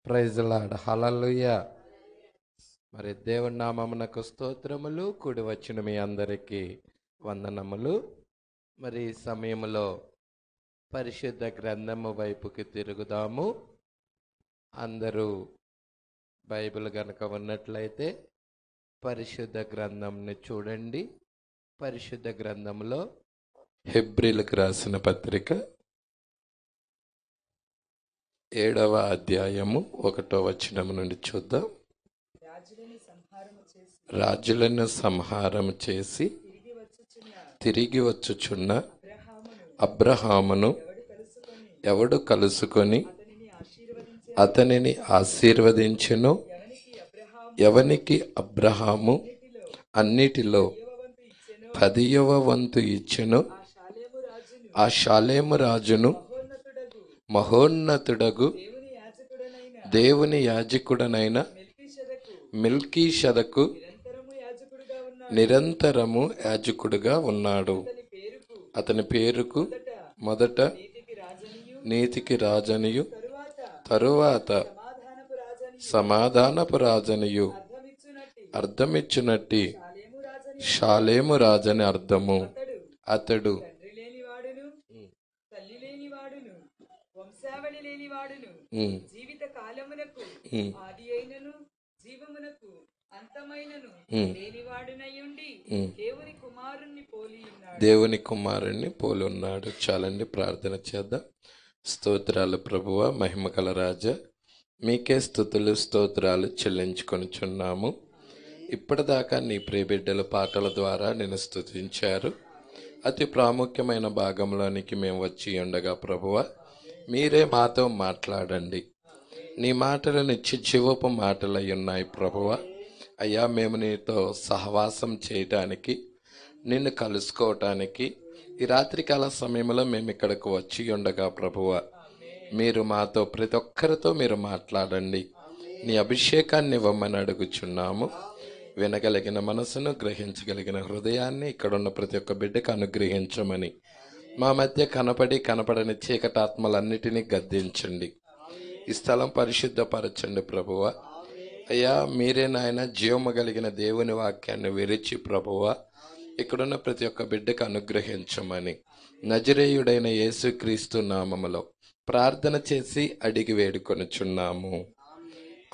Praise Lord, హల్లెలూయా. మరి దేవుని నామమునకు స్తోత్రములు. కూడి వచ్చిన మీ అందరికీ వందనములు. మరి ఈ సమయంలో పరిశుద్ధ గ్రంథము వైపుకి తిరుగుదాము. అందరూ బైబిల్ గనక ఉన్నట్లయితే పరిశుద్ధ గ్రంథంని చూడండి. పరిశుద్ధ గ్రంథంలో హెబ్రీలకు రాసిన పత్రిక 7వ అధ్యాయము 1వ వచనం నుండి చూద్దాం. రాజులను సంహారం చేసి తిరిగి వచ్చుచున్న అబ్రహామును ఎవడు కలుసుకొని అతనిని ఆశీర్వదించెనో, ఎవనికి అబ్రహాము అన్నిటిలో 10వ వంతు ఇచ్చెనో, ఆ షాలేము రాజును మహోన్నతుడగు దేవుని యాజకుడనైన మెల్కీషెదకు నిరంతరము యాజకుడుగా ఉన్నాడు. అతని పేరుకు మొదట నీతికి రాజనియు, తరువాత సమాధానపు రాజనియు అర్థమిచ్చునట్టి షాలేము రాజని అర్థము. అతడు జీవిత కాలమునకు ఆది అయినను జీవమునకు అంతమైనను లేనివాడునయుండి దేవుని కుమారుణ్ణి పోలి ఉన్నాడు. చాలండి, ప్రార్థన చేద్దాం. స్తోత్రాలు ప్రభువా, మహిమగల రాజా, మీకే స్తుతులు స్తోత్రాలు చెల్లించుకొనిచున్నాము. ఇప్పటిదాకా నీ ప్రియబిడ్డల పాటల ద్వారా నేను స్తుతించారు. అతి ప్రాముఖ్యమైన భాగంలోనికి మేము వచ్చి ఉండగా ప్రభువా, మీరే మాతో మాట్లాడండి. నీ మాటలు నిత్య జీవపు మాటలై ఉన్నాయి ప్రభువా. అయ్యా, మేము నీతో సహవాసం చేయటానికి, నిన్ను కలుసుకోవటానికి ఈ రాత్రికాల సమయంలో మేము ఇక్కడికి వచ్చి ఉండగా ప్రభువా, మీరు మాతో ప్రతి ఒక్కరితో మీరు మాట్లాడండి. నీ అభిషేకాన్ని ఇవ్వమని అడుగుచున్నాము. వినగలిగిన మనసును, గ్రహించగలిగిన హృదయాన్ని ఇక్కడున్న ప్రతి ఒక్క బిడ్డకు అనుగ్రహించమని, మా మధ్య కనపడని చీకటాత్మలన్నిటినీ గద్దించండి. ఈ స్థలం పరిశుద్ధపరచండి ప్రభువా. అయ్యా, మీరే నాయన జీవము కలిగిన దేవుని వాక్యాన్ని విరిచి ప్రభువా ఇక్కడున్న ప్రతి ఒక్క బిడ్డకు అనుగ్రహించమని నజరేయుడైన యేసుక్రీస్తు నామములో ప్రార్థన చేసి అడిగి వేడుకొనుచున్నాము.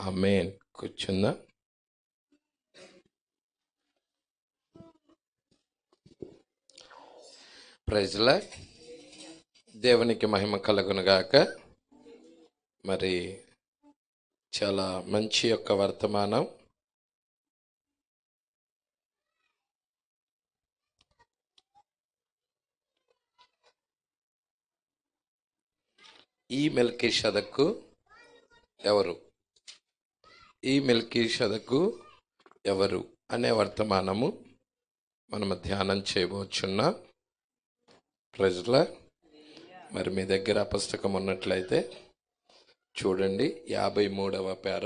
ఆమేన్. కూర్చుందా. Praise lord. దేవునికి మహిమ కలుగునుగాక. మరి చాలా మంచి యొక్క వర్తమానం. ఈ మెల్కీషెదకు ఎవరు, ఈ మెల్కీషెదకు ఎవరు అనే వర్తమానము మనము ధ్యానం చేయబోచున్నాం. Praise lord. మరి మీ దగ్గర పుస్తకం ఉన్నట్లయితే చూడండి, 53వ పేర.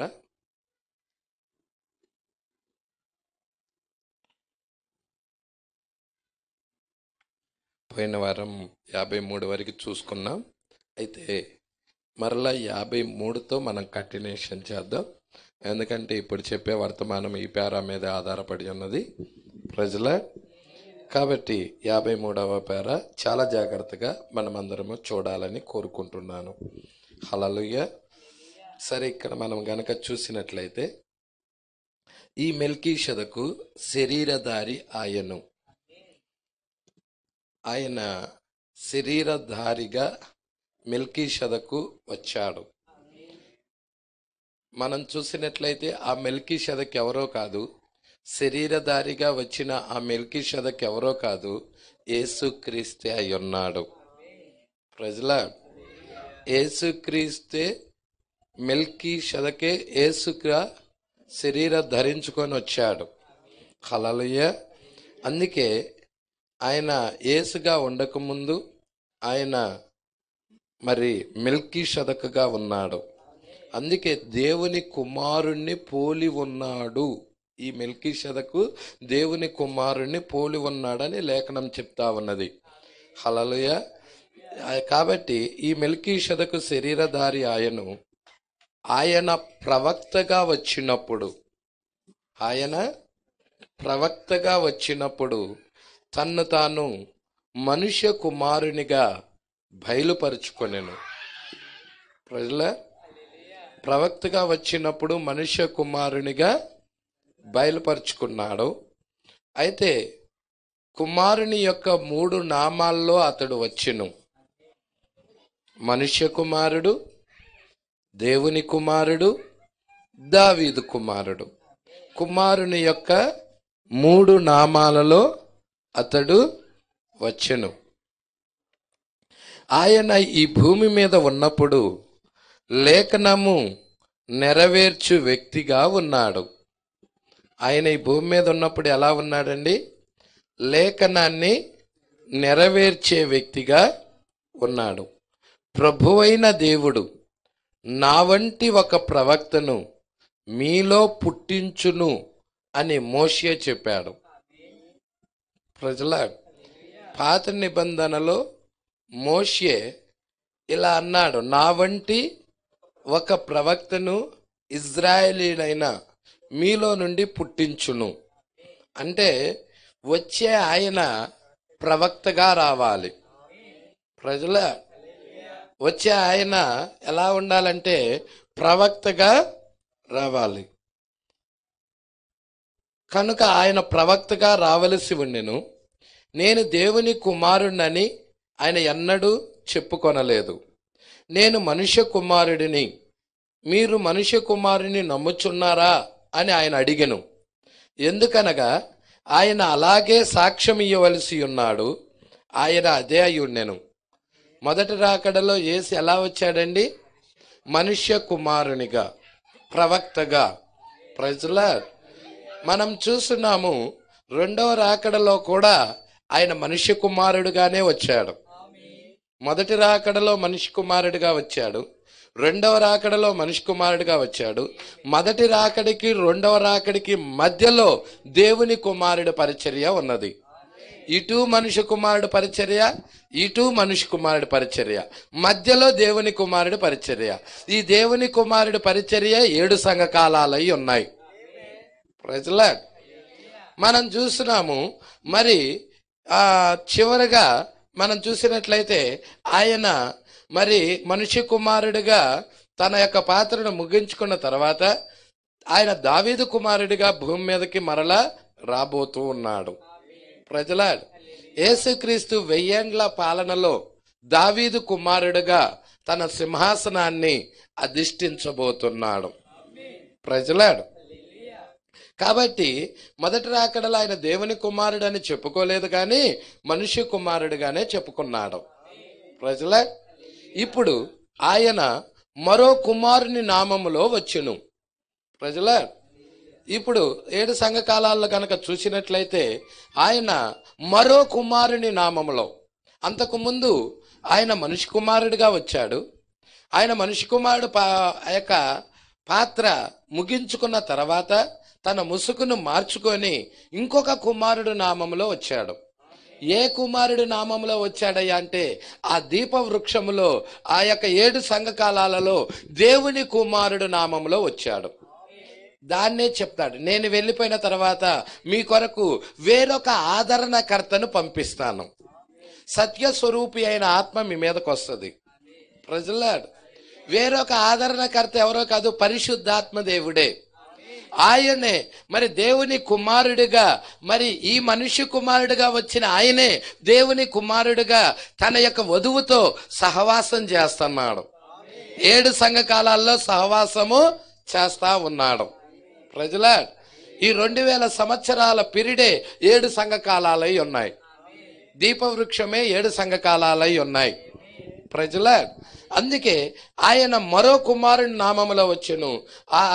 పోయిన వారం 53 వరకు చూసుకున్నాం. అయితే మరలా 53తో మనం కంటిన్యూషన్ చేద్దాం. ఎందుకంటే ఇప్పుడు చెప్పే వర్తమానం ఈ పేర మీద ఆధారపడి ఉన్నది. ప్రజల కాబట్టి 53వ పేర చాలా జాగ్రత్తగా మనమందరము చూడాలని కోరుకుంటున్నాను. హల్లెలూయా. సరే, ఇక్కడ మనం గనక చూసినట్లయితే ఈ మెల్కీషెదకు శరీరధారి ఆయను. ఆయన శరీరధారిగా మెల్కీషెదకు వచ్చాడు. మనం చూసినట్లయితే ఆ మెల్కీషెదకు ఎవరో కాదు, శరీరధారిగా వచ్చిన ఆ మెల్కీషెదకు ఎవరో కాదు, యేసుక్రీస్తే అయి ఉన్నాడు. ప్రజలా, యేసుక్రీస్తే మెల్కీషెదకే యేసుగా శరీరం ధరించుకొని వచ్చాడు. హల్లెలూయా. అందుకే ఆయన యేసుగా ఉండకముందు ఆయన మరి మెల్కీషెదకుగా ఉన్నాడు. అందుకే దేవుని కుమారుణ్ణి పోలి ఉన్నాడు ఈ మెల్కీషెదకు దేవుని కుమారుణ్ణి పోలి ఉన్నాడని లేఖనం చెప్తా ఉన్నది. హల్లెలూయా. కాబట్టి ఈ మెల్కీషెదకు శరీరధారి ఆయన ప్రవక్తగా వచ్చినప్పుడు తన్ను తాను మనుష్య కుమారునిగా బయలుపరుచుకొనెను. ప్రవక్తగా వచ్చినప్పుడు మనుష్య కుమారునిగా బయలుపరుచుకున్నాడు. అయితే కుమారుని యొక్క 3 నామాల్లో అతడు వచ్చెను. మనుష్య కుమారుడు, దేవుని కుమారుడు, దావీదు కుమారుడు. కుమారుని యొక్క 3 నామాలలో అతడు వచ్చెను. ఆయన ఈ భూమి మీద ఉన్నప్పుడు లేఖనము నెరవేర్చు వ్యక్తిగా ఉన్నాడు. ఆయన ఈ భూమి మీద ఉన్నప్పుడు ఎలా ఉన్నాడండి? లేఖనాన్ని నెరవేర్చే వ్యక్తిగా ఉన్నాడు. ప్రభువైన దేవుడు నా వంటి ఒక ప్రవక్తను మీలో పుట్టించును అని మోషే చెప్పాడు. పాత నిబంధనలో మోషే ఇలా అన్నాడు, నా వంటి ఒక ప్రవక్తను ఇజ్రాయేలీనైన మీలో నుండి పుట్టించును. అంటే వచ్చే ఆయన ప్రవక్తగా రావాలి. వచ్చే ఆయన ఎలా ఉండాలంటే ప్రవక్తగా రావాలి. కనుక ఆయన ప్రవక్తగా రావలసి ఉండెను. నేను దేవుని కుమారుడినని ఆయన ఎన్నడూ చెప్పుకొనలేదు. నేను మనుష్య కుమారుడిని, మీరు మనుష్య కుమారుని నమ్ముచున్నారా అని ఆయన అడిగెను. ఎందుకనగా ఆయన అలాగే సాక్ష్యం ఇవ్వవలసి ఉన్నాడు. ఆయన అదే అయి ఉండెను. మొదటి రాకడలో యేసు ఎలా వచ్చాడండి? మనుష్య కుమారునిగా, ప్రవక్తగా. మనం చూస్తున్నాము రెండవ రాకడలో కూడా ఆయన మనుష్య కుమారుడుగానే వచ్చాడు. మొదటి రాకడలో మనిషి కుమారుడిగా వచ్చాడు, రెండవ రాకడలో మనిషి కుమారుడిగా వచ్చాడు. మొదటి రాకడికి రెండవ రాకడికి మధ్యలో దేవుని కుమారుడి పరిచర్య ఉన్నది. ఇటు మనుష్య కుమారుడు పరిచర్య, ఇటు మనుష్య కుమారుడి పరిచర్య, మధ్యలో దేవుని కుమారుడి పరిచర్య. ఈ దేవుని కుమారుడి పరిచర్య 7 సంఘకాలాలై ఉన్నాయి. మనం చూస్తున్నాము. మరి చివరగా మనం చూసినట్లయితే ఆయన మరి మనుష్య కుమారుడిగా తన యొక్క పాత్రను ముగించుకున్న తర్వాత ఆయన దావీదు కుమారుడిగా భూమి మీదకి మరలా రాబోతూ ఉన్నాడు. యేసుక్రీస్తు 1000 ఏండ్ల పాలనలో దావీదు కుమారుడిగా తన సింహాసనాన్ని అధిష్ఠించబోతున్నాడు. కాబట్టి మొదటి రాకడలో ఆయన దేవుని కుమారుడు అని చెప్పుకోలేదు, కానీ మనుష్య కుమారుడిగానే చెప్పుకున్నాడు. ఇప్పుడు ఆయన మరో కుమారుని నామములో వచ్చెను. ఇప్పుడు 7 సంఘకాలాల్లో కనుక చూసినట్లయితే ఆయన మరో కుమారుని నామములో, అంతకుముందు ఆయన మనిషి కుమారుడిగా వచ్చాడు. ఆయన మనిషి కుమారుడు యొక్క పాత్ర ముగించుకున్న తర్వాత తన ముసుగును మార్చుకొని ఇంకొక కుమారుడు నామములో వచ్చాడు. ఏ కుమారుడు నామములో వచ్చాడయ్యా అంటే ఆ దీప వృక్షములో ఆ యొక్క 7 సంఘకాలాలలో దేవుని కుమారుడు నామములో వచ్చాడు. దాన్నే చెప్తాడు, నేను వెళ్ళిపోయిన తర్వాత మీ కొరకు వేరొక ఆదరణకర్తను పంపిస్తాను. సత్యస్వరూపి అయిన ఆత్మ మీ మీదకి వస్తుంది. వేరొక ఆదరణకర్త ఎవరో కాదు, పరిశుద్ధాత్మ దేవుడే. ఆయనే మరి దేవుని కుమారుడిగా, మరి ఈ మనుష్య కుమారుడిగా వచ్చిన ఆయనే దేవుని కుమారుడిగా తన యొక్క వధువుతో సహవాసం చేస్తున్నాడు. 7 సంఘకాలాల్లో సహవాసము చేస్తా ఉన్నాడు. ఈ 2000 సంవత్సరాల పీరియడే 7 సంఘకాలాలై ఉన్నాయి. దీపవృక్షమే 7 సంఘకాలాలై ఉన్నాయి. అందుకే ఆయన మరో కుమారుని నామములో వచ్చెను.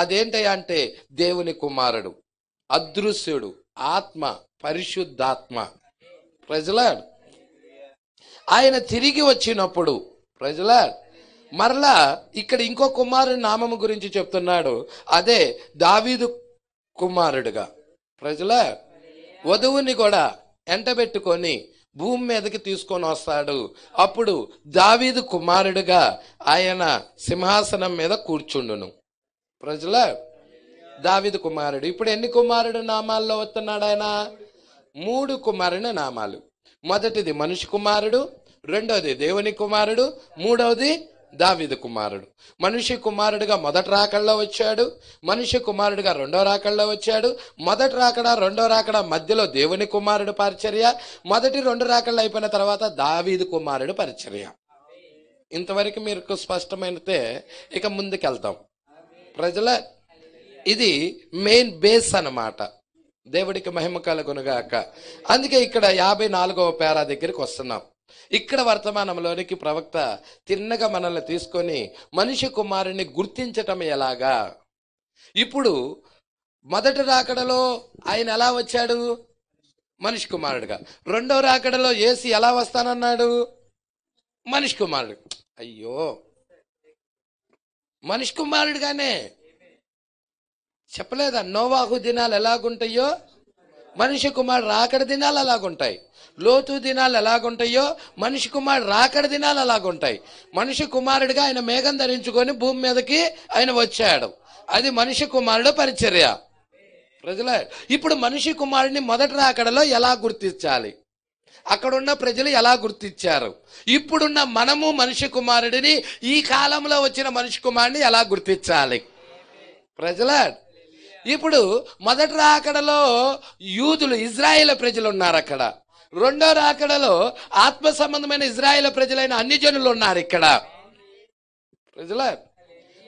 అదేంటయ్యా అంటే దేవుని కుమారుడు, అదృశ్యుడు, ఆత్మ, పరిశుద్ధాత్మ. ఆయన తిరిగి వచ్చినప్పుడు మరలా ఇక్కడ ఇంకో కుమారుని నామము గురించి చెప్తున్నాడు. అదే దావీదు కుమారుడుగా. ప్రజల వధువుని కూడా ఎంటబెట్టుకొని భూమి మీదకి తీసుకొని వస్తాడు. అప్పుడు దావీదు కుమారుడిగా ఆయన సింహాసనం మీద కూర్చుండును. ప్రజల దావీదు కుమారుడు. ఇప్పుడు ఎన్ని కుమారుడు నామాల్లో వస్తున్నాడు ఆయన? 3 కుమారుని నామాలు. మొదటిది మనిషి కుమారుడు, రెండవది దేవుని కుమారుడు, మూడవది దావీదు కుమారుడు. మనిషి కుమారుడిగా మొదటి రాకడలో వచ్చాడు, మనిషి కుమారుడిగా రెండో రాకడలో వచ్చాడు. మొదటి రాకడ రెండో రాకడ మధ్యలో దేవుని కుమారుడు పరిచర్య, మొదటి 2 రాకడలు అయిపోయిన తర్వాత దావీదు కుమారుడు పరిచర్య. ఇంతవరకు మీకు స్పష్టమైనతే ఇక ముందుకెళ్తాం. ప్రజల ఇది మెయిన్ బేస్ అన్నమాట. దేవుడికి మహిమ కలుగునుగాక. అందుకే ఇక్కడ 54వ పేరా దగ్గరికి వస్తున్నాం. ఇక్కడ వర్తమానంలోనికి ప్రవక్త తిన్నగా మనల్ని తీసుకొని మనిషి కుమారుని గుర్తించటం ఎలాగా. ఇప్పుడు మొదటి రాకడలో ఆయన ఎలా వచ్చాడు? మనిషి కుమారుడుగా. రెండో రాకడలో యేసు ఎలా వస్తానన్నాడు? మనిషి కుమారుడు. అయ్యో, మనిషి కుమారుడుగానే చెప్పలేదా? నోవాహు దినాలు ఎలాగుంటాయో మనిషి కుమారుడు రాకడ దినాలు అలాగుంటాయి. లోతు దినాలు ఎలాగుంటాయో మనిషి కుమారుడు రాకడ దినాలు అలాగుంటాయి. మనిషి కుమారుడిగా ఆయన మేఘం ధరించుకొని భూమి మీదకి ఆయన వచ్చాడు. అది మనిషి కుమారుడు పరిచర్య. ప్రజల ఇప్పుడు మనిషి కుమారుడిని మొదటి రాకడలో ఎలా గుర్తించాలి? అక్కడున్న ప్రజలు ఎలా గుర్తించారు? ఇప్పుడున్న మనము మనిషి కుమారుడిని, ఈ కాలంలో వచ్చిన మనిషి కుమారుడిని ఎలా గుర్తించాలి? ప్రజల ఇప్పుడు మొదటి రాకడలో యూదులు, ఇజ్రాయేల్ ప్రజలు ఉన్నారు అక్కడ. రెండో రాకడలో ఆత్మ సంబంధమైన ఇజ్రాయేల్ ప్రజలైన అన్ని జనులు ఉన్నారు ఇక్కడ. ప్రజల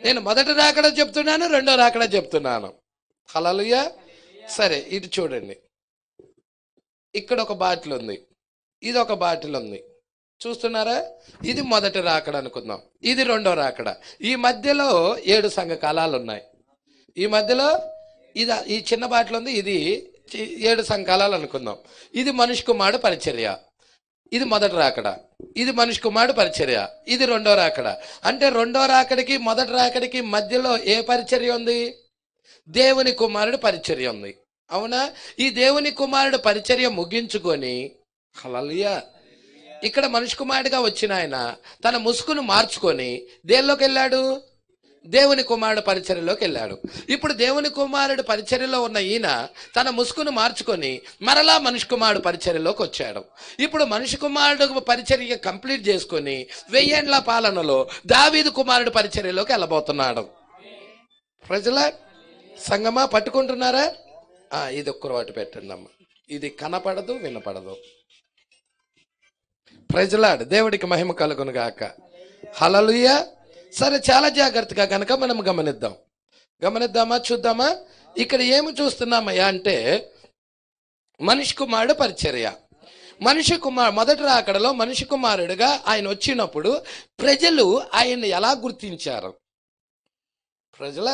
నేను మొదటి రాకడ చెప్తున్నాను, రెండో రాకడ చెప్తున్నాను. హల్లెలూయా. సరే, ఇటు చూడండి. ఇక్కడ ఒక బాటిల్ ఉంది, ఇది ఒక బాటిల్ ఉంది, చూస్తున్నారా? ఇది మొదటి రాకడ అనుకుందాం, ఇది రెండో రాకడ. ఈ మధ్యలో 7 సంఘకాలాలు ఉన్నాయి. ఈ మధ్యలో ఈ చిన్న బాటిల్ ఉంది, ఇది 7 సంఘకాలాలు అనుకుందాం. ఇది మనిషి కుమారుడు పరిచర్య, ఇది మొదటి రాకడ. ఇది మనిషి కుమారుడు పరిచర్య, ఇది రెండో రాకడ. అంటే రెండో రాకడికి మొదటి రాకడికి మధ్యలో ఏ పరిచర్య ఉంది? దేవుని కుమారుడు పరిచర్య ఉంది. అవునా? ఈ దేవుని కుమారుడు పరిచర్య ముగించుకొని హల్లెలూయా ఇక్కడ మనిషి కుమారుడిగా వచ్చిన ఆయన తన ముసుగును మార్చుకొని దేనిలోకి వెళ్ళాడు? దేవుని కుమారుడు పరిచర్యలోకి వెళ్ళాడు. ఇప్పుడు దేవుని కుమారుడు పరిచర్యలో ఉన్న ఈయన తన ముసుగును మార్చుకొని మరలా మనిషి కుమారుడు పరిచర్యలోకి వచ్చాడు. ఇప్పుడు మనిషి కుమారుడు పరిచర్య కంప్లీట్ చేసుకొని 1000 ఏండ్ల పాలనలో దావీదు కుమారుడు పరిచర్యలోకి వెళ్ళబోతున్నాడు. ప్రజల సంగమా పట్టుకుంటున్నారా? ఇది ఒక్కరు వాటి పెట్టండి అమ్మ. ఇది కనపడదు, వినపడదు. ప్రజలాడు దేవుడికి మహిమ కలుగును గాక. హల్లెలూయా. సరే, చాలా జాగ్రత్తగా కనుక మనం గమనిద్దామా, చూద్దామా? ఇక్కడ ఏమి చూస్తున్నామయ్యా అంటే మనిషి కుమారుడు పరిచర్య. మొదటి రాకడలో మనిషి కుమారుడుగా ఆయన వచ్చినప్పుడు ప్రజలు ఆయన్ని ఎలా గుర్తించారు? ప్రజల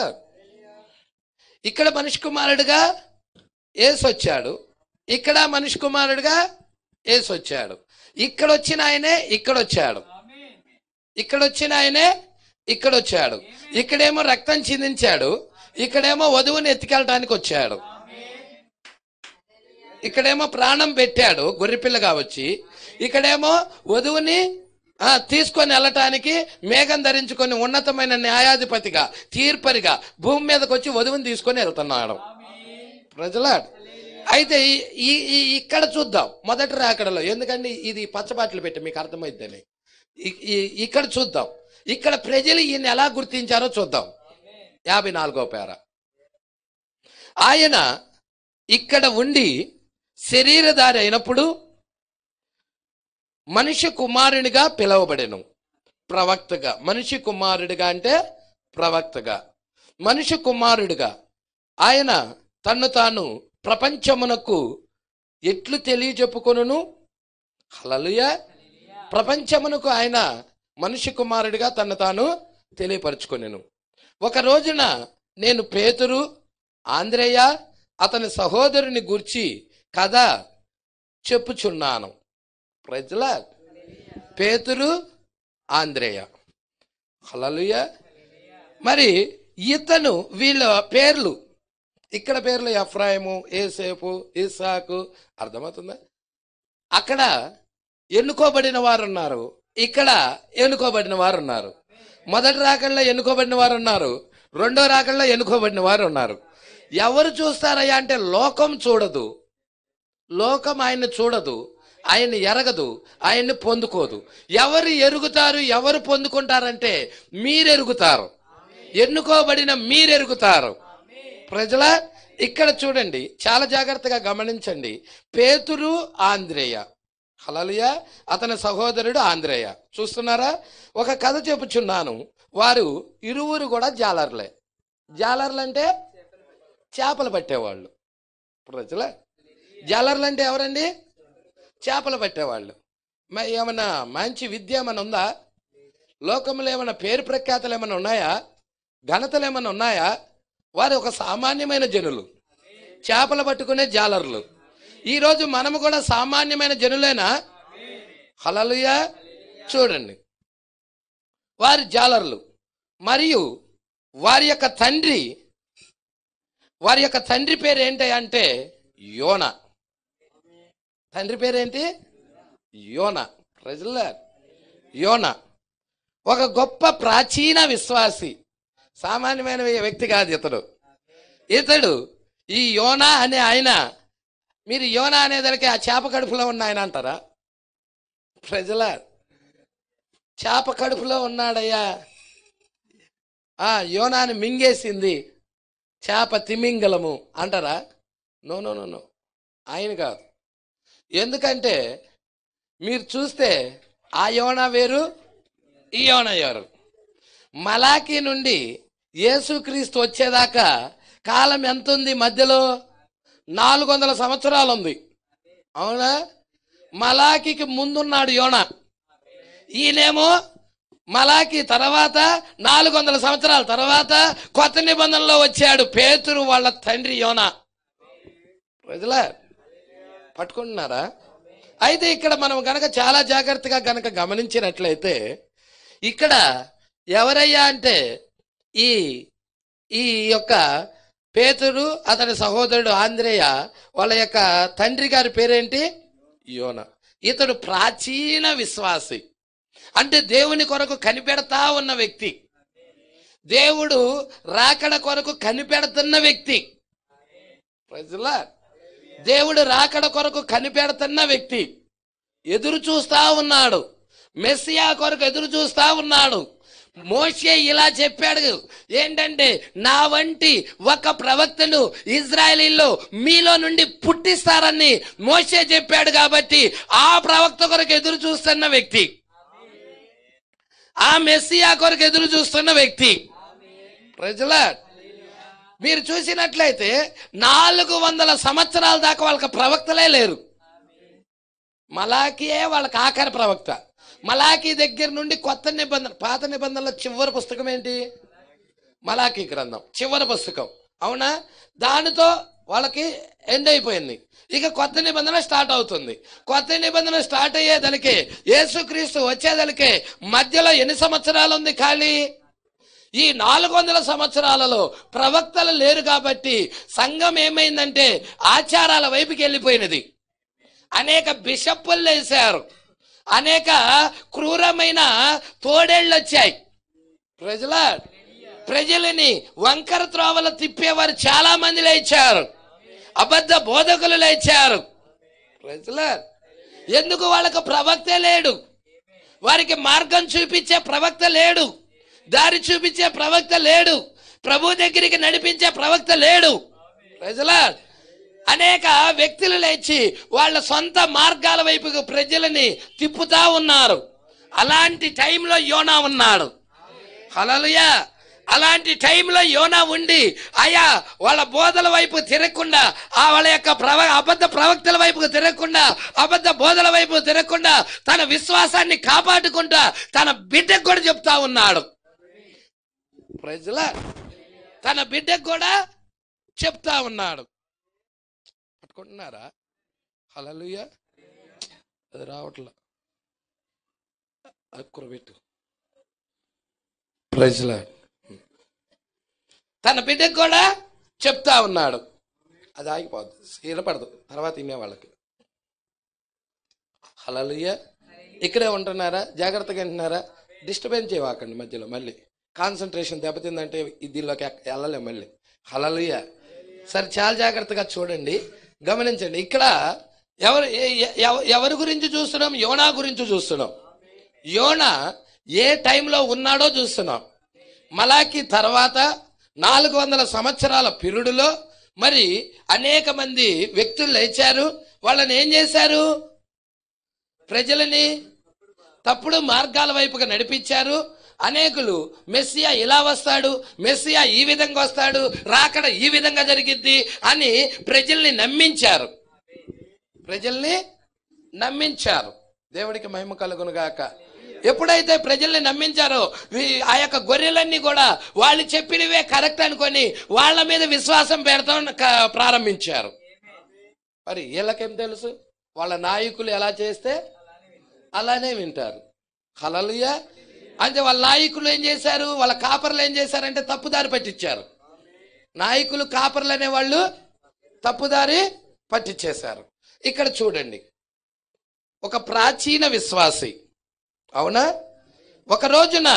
ఇక్కడ మనిషి కుమారుడుగా యేసు వచ్చాడు, ఇక్కడ మనిషి కుమారుడుగా యేసు వచ్చాడు. ఇక్కడ వచ్చిన ఆయనే ఇక్కడ వచ్చాడు, ఇక్కడ వచ్చిన ఆయనే ఇక్కడ వచ్చాడు. ఇక్కడేమో రక్తం చిందించాడు, ఇక్కడేమో వధువుని ఎత్తుకెళ్ళటానికి వచ్చాడు. ఇక్కడేమో ప్రాణం పెట్టాడు గొర్రెపిల్లగా వచ్చి, ఇక్కడేమో వధువుని తీసుకొని వెళ్ళటానికి మేఘం ధరించుకొని ఉన్నతమైన న్యాయాధిపతిగా, తీర్పరిగా భూమి మీదకి వచ్చి వధువుని తీసుకొని వెళ్తున్నాడు. ప్రజలా అయితే ఇక్కడ చూద్దాం మొదటి రాకడలో, ఎందుకంటే ఇది పచ్చబాట్లు పెట్టి మీకు అర్థమైద్దని. ఇక్కడ చూద్దాం, ఇక్కడ ప్రజలు ఈయన ఎలా గుర్తించారో చూద్దాం. 54వ పేర. ఆయన ఇక్కడ ఉండి శరీరధారి అయినప్పుడు మనిషి కుమారునిగా పిలువబడెను. ప్రవక్తగా, మనిషి కుమారుడిగా అంటే ప్రవక్తగా, మనిషి కుమారుడిగా ఆయన తన్ను తాను ప్రపంచమునకు ఎట్లు తెలియజెప్పుకొనును? హల్లెలూయా. ప్రపంచమునకు ఆయన మనిషి కుమారుడిగా తన్ను తాను తెలియపరచుకొనెను. ఒక రోజున నేను పేతురు, ఆంద్రేయ అతని సహోదరుని గూర్చి కథ చెప్పుచున్నాను. ప్రజల పేతురు, ఆంద్రేయ. హల్లెలూయా. మరి ఇతను వీళ్ళ పేర్లు ఇక్కడ పేర్లు ఎఫ్రాయిము, ఏసేపు, ఇస్సాకు. అర్థమవుతుందా? అక్కడ ఎన్నుకోబడిన వారు ఉన్నారు, ఇక్కడ ఎన్నుకోబడిన వారు ఉన్నారు. మొదటి రాకడలో ఎన్నుకోబడిన వారు ఉన్నారు, రెండో రాకడలో ఎన్నుకోబడిన వారు ఉన్నారు. ఎవరు చూస్తారయ్యా అంటే లోకం చూడదు, లోకం ఆయన్ని చూడదు, ఆయన్ని ఎరగదు, ఆయన్ని పొందుకోదు. ఎవరు ఎరుగుతారు, ఎవరు పొందుకుంటారంటే మీరెరుగుతారు, ఎన్నుకోబడిన మీరెరుగుతారు. ప్రజల ఇక్కడ చూడండి, చాలా జాగ్రత్తగా గమనించండి. పేతురు, ఆంద్రేయ, హల్లెలూయా, అతని సహోదరుడు ఆంద్రేయ. చూస్తున్నారా? ఒక కథ చెప్పుచున్నాను. వారు ఇరువురు కూడా జాలర్లే. జాలర్లు అంటే చేపలు పట్టేవాళ్ళు. ప్రజల జాలర్లు అంటే ఎవరండి? చేపలు పట్టేవాళ్ళు. ఏమన్నా మంచి విద్య ఏమైనా ఉందా? లోకంలో ఏమైనా పేరు ప్రఖ్యాతలు ఏమైనా ఉన్నాయా? ఘనతలు ఏమైనా ఉన్నాయా? వారు ఒక సామాన్యమైన జనులు, చేపలు పట్టుకునే జాలర్లు. ఈరోజు మనము కూడా సామాన్యమైన జనులేనా? హల్లెలూయా. చూడండి, వారి జాలర్లు. మరియు వారి యొక్క తండ్రి పేరు ఏంటి అంటే యోనా. తండ్రి పేరేంటి? యోనా. ప్రజల యోనా ఒక గొప్ప ప్రాచీన విశ్వాసి, సామాన్యమైన వ్యక్తి కాదు ఇతడు. ఈ యోనా అనే ఆయన, మీరు యోనా అనేదానికి ఆ చేప కడుపులో ఉన్న ఆయన అంటారా? ప్రజల చేప కడుపులో ఉన్నాడయ్యా, ఆ యోనాని మింగేసింది చేప, తిమింగలము అంటారా? నో నో నో నో, ఆయన కాదు. ఎందుకంటే మీరు చూస్తే ఆ యోనా వేరు, ఈ యోనా వేరు. మలాకి నుండి యేసుక్రీస్తు వచ్చేదాకా కాలం ఎంత ఉంది? మధ్యలో 400 సంవత్సరాలు ఉంది. అవునా? మలాకికి ముందున్నాడు యోనా, ఈయనేమో మలాకి తర్వాత 400 సంవత్సరాల తర్వాత కొత్త నిబంధనలో వచ్చాడు పేతురు వాళ్ళ తండ్రి యోనా. ప్రజల పట్టుకుంటున్నారా? అయితే ఇక్కడ మనం గనక చాలా జాగ్రత్తగా గనక గమనించినట్లయితే, ఇక్కడ ఎవరయ్యా అంటే ఈ ఈ యొక్క పేతురు, అతని సహోదరుడు ఆంద్రేయ, వాళ్ళ యొక్క తండ్రి గారి పేరేంటి? యోనా. ఇతడు ప్రాచీన విశ్వాసి, అంటే దేవుని కొరకు కనిపెడతా ఉన్న వ్యక్తి, దేవుడు రాకడ కొరకు కనిపెడుతున్న వ్యక్తి. ప్రజలా, దేవుడు రాకడ కొరకు కనిపెడుతున్న వ్యక్తి, ఎదురు చూస్తా ఉన్నాడు, మెస్సియా కొరకు ఎదురు చూస్తా ఉన్నాడు. మోషే ఇలా చెప్పాడు ఏంటంటే, నా వంటి ఒక ప్రవక్తను ఇజ్రాయేలీలో మీలో నుండి పుట్టిస్తారని మోషే చెప్పాడు. కాబట్టి ఆ ప్రవక్త కొరకు ఎదురు చూస్తున్న వ్యక్తి, ఆ మెస్సియా కొరకు ఎదురు చూస్తున్న వ్యక్తి. ప్రజలా, మీరు చూసినట్లయితే 400 సంవత్సరాల దాకా వాళ్ళకి ప్రవక్తలే లేరు. మలాకియే వాళ్ళకి ఆఖరి ప్రవక్త. మలాకి దగ్గర నుండి కొత్త నిబంధన, పాత నిబంధనలో చివరి పుస్తకం ఏంటి? మలాకి గ్రంథం చివరి పుస్తకం. అవునా? దానితో వాళ్ళకి ఎండ్ అయిపోయింది. ఇక కొత్త నిబంధన స్టార్ట్ అవుతుంది. కొత్త నిబంధన స్టార్ట్ అయ్యేదానికి, యేసుక్రీస్తు వచ్చేదానికి మధ్యలో ఎన్ని సంవత్సరాలు ఉంది ఖాళీ? ఈ 400 సంవత్సరాలలో ప్రవక్తలు లేరు. కాబట్టి సంఘం ఏమైందంటే ఆచారాల వైపుకి వెళ్ళిపోయినది. అనేక బిషప్పులు లేచారు, అనేక క్రూరమైన తోడేళ్ళు వచ్చాయి. ప్రజలని వంకర త్రోవలు తిప్పేవారు చాలా మంది లేచారు, అబద్ధ బోధకులు లేచారు. ఎందుకు? వాళ్ళకు ప్రవక్త లేడు, వారికి మార్గం చూపించే ప్రవక్త లేడు, దారి చూపించే ప్రవక్త లేడు, ప్రభు దగ్గరికి నడిపించే ప్రవక్త లేడు. అనేక వ్యక్తులు లేచి వాళ్ళ సొంత మార్గాల వైపుకు ప్రజలని తిప్పుతా ఉన్నారు. అలాంటి టైంలో యోనా ఉన్నాడు. హల్లెలూయా. అలాంటి టైంలో యోనా ఉండి, అయ్యా వాళ్ళ బోధల వైపు తిరగకుండా, వాళ్ళ యొక్క అబద్ధ ప్రవక్తల వైపుకు తిరగకుండా, అబద్ధ బోధల వైపు తిరగకుండా తన విశ్వాసాన్ని కాపాడుకుంటా తన బిడ్డకు కూడా చెప్తా ఉన్నాడు. తన బిడ్డకు కూడా చెప్తా ఉన్నాడు. పట్టుకుంటున్నారా? హల్లెలూయా. అది రావట్లా, అక్కురబెట్టు. తన బిడ్డకు కూడా చెప్తా ఉన్నాడు. అది ఆగిపోద్ది, వినపడదు తర్వాత వినేవాళ్ళకి. హల్లెలూయా. ఇక్కడే ఉంటున్నారా? జాగ్రత్తగా వింటున్నారా? డిస్టర్బెన్స్ చేయవాకండి మధ్యలో. మళ్ళీ కాన్సన్ట్రేషన్ దెబ్బతిందంటే దీనిలోకి వెళ్ళలేం మళ్ళీ. హల్లెలూయా. సరే, చాలా జాగ్రత్తగా చూడండి, గమనించండి. ఇక్కడ ఎవరి గురించి చూస్తున్నాం? యోనా గురించి చూస్తున్నాం. యోనా ఏ టైంలో ఉన్నాడో చూస్తున్నాం. మలాకి తర్వాత 400 సంవత్సరాల పీరియడ్లో మరి అనేక మంది వ్యక్తులు లేచారు. వాళ్ళని ఏం చేశారు? ప్రజలని తప్పుడు మార్గాల వైపుగా నడిపించారు. అనేకులు మెస్సియా ఇలా వస్తాడు, మెస్సియా ఈ విధంగా వస్తాడు, రాకడ ఈ విధంగా జరిగిద్ది అని ప్రజల్ని నమ్మించారు. దేవుడికి మహిమ కలుగును గాక. ఎప్పుడైతే ప్రజల్ని నమ్మించారో ఆ యొక్క గొర్రెలన్నీ కూడా వాళ్ళు చెప్పినవే కరెక్ట్ అనుకొని వాళ్ళ మీద విశ్వాసం పెడతాం ప్రారంభించారు. మరి వీళ్ళకేం తెలుసు? వాళ్ళ నాయకులు ఎలా చేస్తే అలానే వింటారు. హల్లెలూయా. అంటే వాళ్ళ నాయకులు ఏం చేశారు? వాళ్ళ కాపర్లు ఏం చేశారంటే తప్పుదారి పట్టించారు. నాయకులు కాపర్లు అనేవాళ్ళు తప్పుదారి పట్టించేశారు. ఇక్కడ చూడండి, ఒక ప్రాచీన విశ్వాసి, అవునా, ఒక రోజున